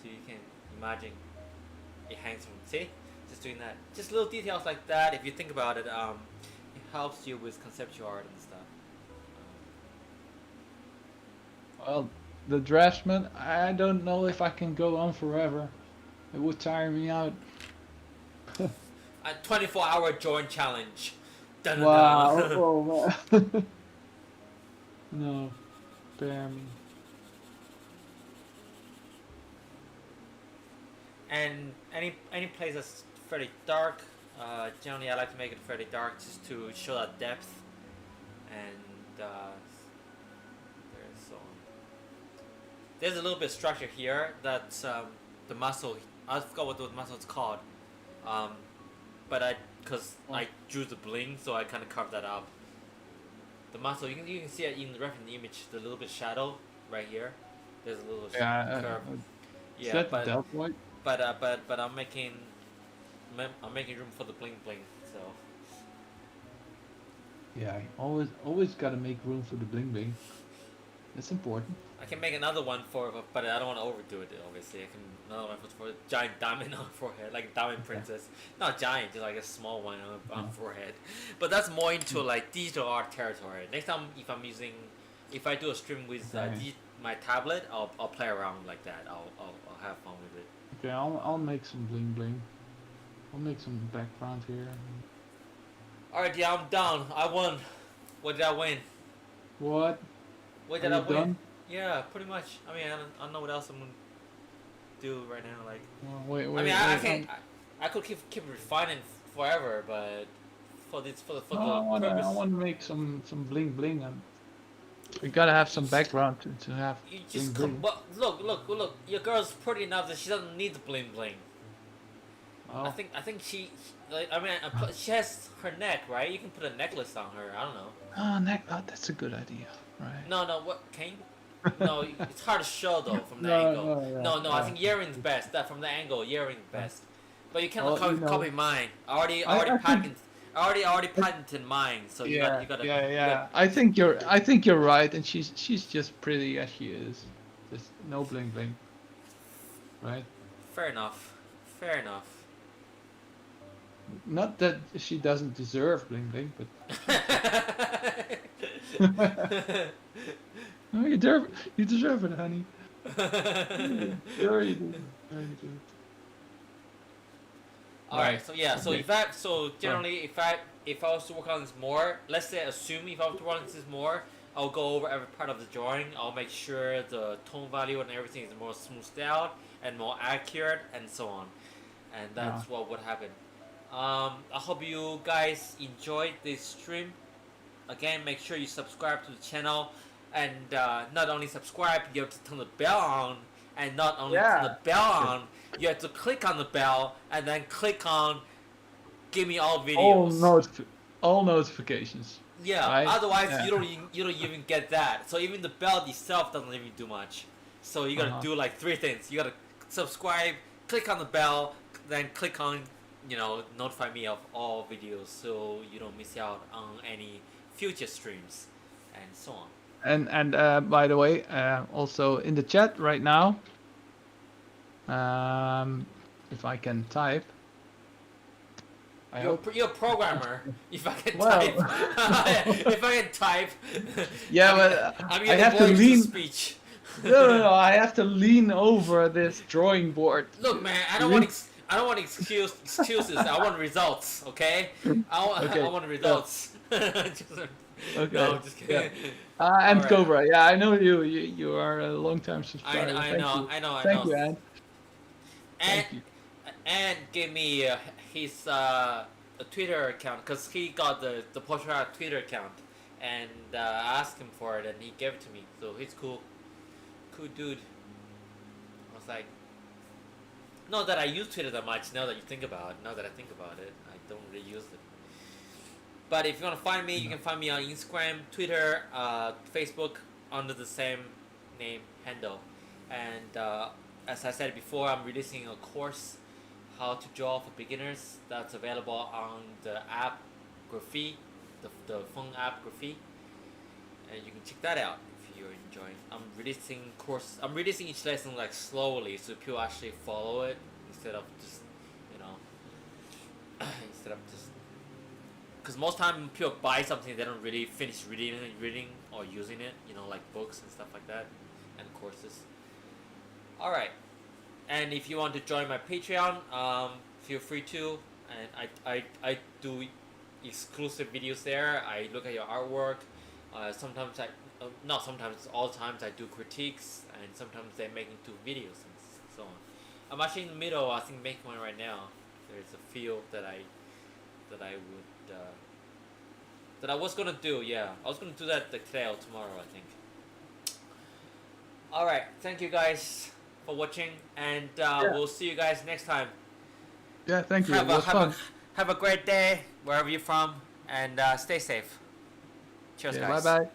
so you can imagine it hangs from. See, just doing that. Just little details like that. If you think about it, it helps you with conceptual art and stuff. Well, the draftsman. I don't know if I can go on forever. It would tire me out. A 24-hour join challenge. Dun dun Wow. dun. Oh man. No, spare me. And any place that's fairly dark, generally I like to make it fairly dark just to show that depth. And there's a little bit of structure here that's the muscle. I forgot what the muscle is called. Um, but because I drew the bling, so I kind of carved that up. The muscle, you can see it in the reference image, the little bit shadow right here. There's a little Yeah. curve. Is Yeah, that the but deltoid? but I'm making room for the bling bling. So Yeah, always gotta make room for the bling bling. That's important. I can make another one but I don't want to overdo it. Obviously, I can another one for a giant diamond on forehead, like a diamond princess. Not giant, just like a small one on forehead. But that's more into like digital art territory. Next time, if I do a stream with my tablet, I'll play around like that. I'll have fun with it. Okay, I'll make some bling bling. I'll make some background here. Alright, yeah, I'm down. I won. What did I win? What? What Are did you I win? done? Yeah, pretty much. I mean, I don't know what else I'm gonna do right now. Like, Well, wait, I wait, mean, wait. I could keep refining forever, but for the No, purpose, I wanna make some bling bling, and we gotta have some background to have you bling just bling. well, look. Your girl's pretty enough that she doesn't need the bling bling. Oh, I think she, like, I mean, she has her neck, right? You can put a necklace on her. I don't know. neck. Oh, that's a good idea. Right. No, what can you? No, it's hard to show though from the No, angle. no, yeah, No, I think earrings best. That from the angle, earrings best. But you cannot Well, copy mine. I think, I already patented mine. So yeah, you gotta. yeah. I think you're right, and she's just pretty as she is. Just no bling bling, right? Fair enough. Fair enough. Not that she doesn't deserve bling bling, but no, you deserve it, honey. Sure you do. Sure you do. All right. So yeah. So Okay. generally, if I was to work on this more, let's say assume if I was to work on this more, I'll go over every part of the drawing. I'll make sure the tone value and everything is more smoothed out and more accurate and so on. And that's what would happen. I hope you guys enjoyed this stream. Again, make sure you subscribe to the channel, and not only subscribe, you have to turn the bell on, and not only turn the bell on, you have to click on the bell and then click on give me all videos. All notifications. Yeah, Right? otherwise Yeah. you don't even get that. So even the bell itself doesn't even do much. So you gotta do like 3 things. You gotta subscribe, click on the bell, then click on notify me of all videos so you don't miss out on any future streams and so on. And by the way, also in the chat right now, if I can type. You're a programmer. If I can Well. type, if I can type, Yeah, I'm I your have to voice lean. speech. No, I have to lean over this drawing board. Look, man, I don't want excuses. I want results. Okay, Okay, I want results. Okay. No, I'm just kidding. And Alright. Cobra, yeah, I know you are a long time subscriber. I Thank know, you. I know. Thank you, Ant. And Thank you. and give me his Twitter account because he got the Porsche Twitter account, and I asked him for it, and he gave it to me. So he's cool dude. I was like, not that I use Twitter that much. Now that I think about it, I don't really use it. But if you want to find me, you can find me on Instagram, Twitter, Facebook under the same name handle. And as I said before, I'm releasing a course, how to draw for beginners. That's available on the app Graphy, the phone app Graphy, and you can check that out if you're enjoying. I'm releasing each lesson like slowly, so people actually follow it instead of just because most time people buy something, they don't really finish reading or using it, like books and stuff like that. and courses. All right, and if you want to join my Patreon, feel free to. And I do exclusive videos there. I look at your artwork. Sometimes not sometimes, all times I do critiques, and sometimes they make into videos and so on. I'm actually in the middle. I think making one right now. There's a field that I would that I was gonna do. Yeah, I was gonna do that today or tomorrow, I think. All right, thank you guys for watching, and we'll see you guys next time. Yeah, thank you. It was fun. Have a great day wherever you're from, and stay safe. Cheers, Yeah, guys. bye bye.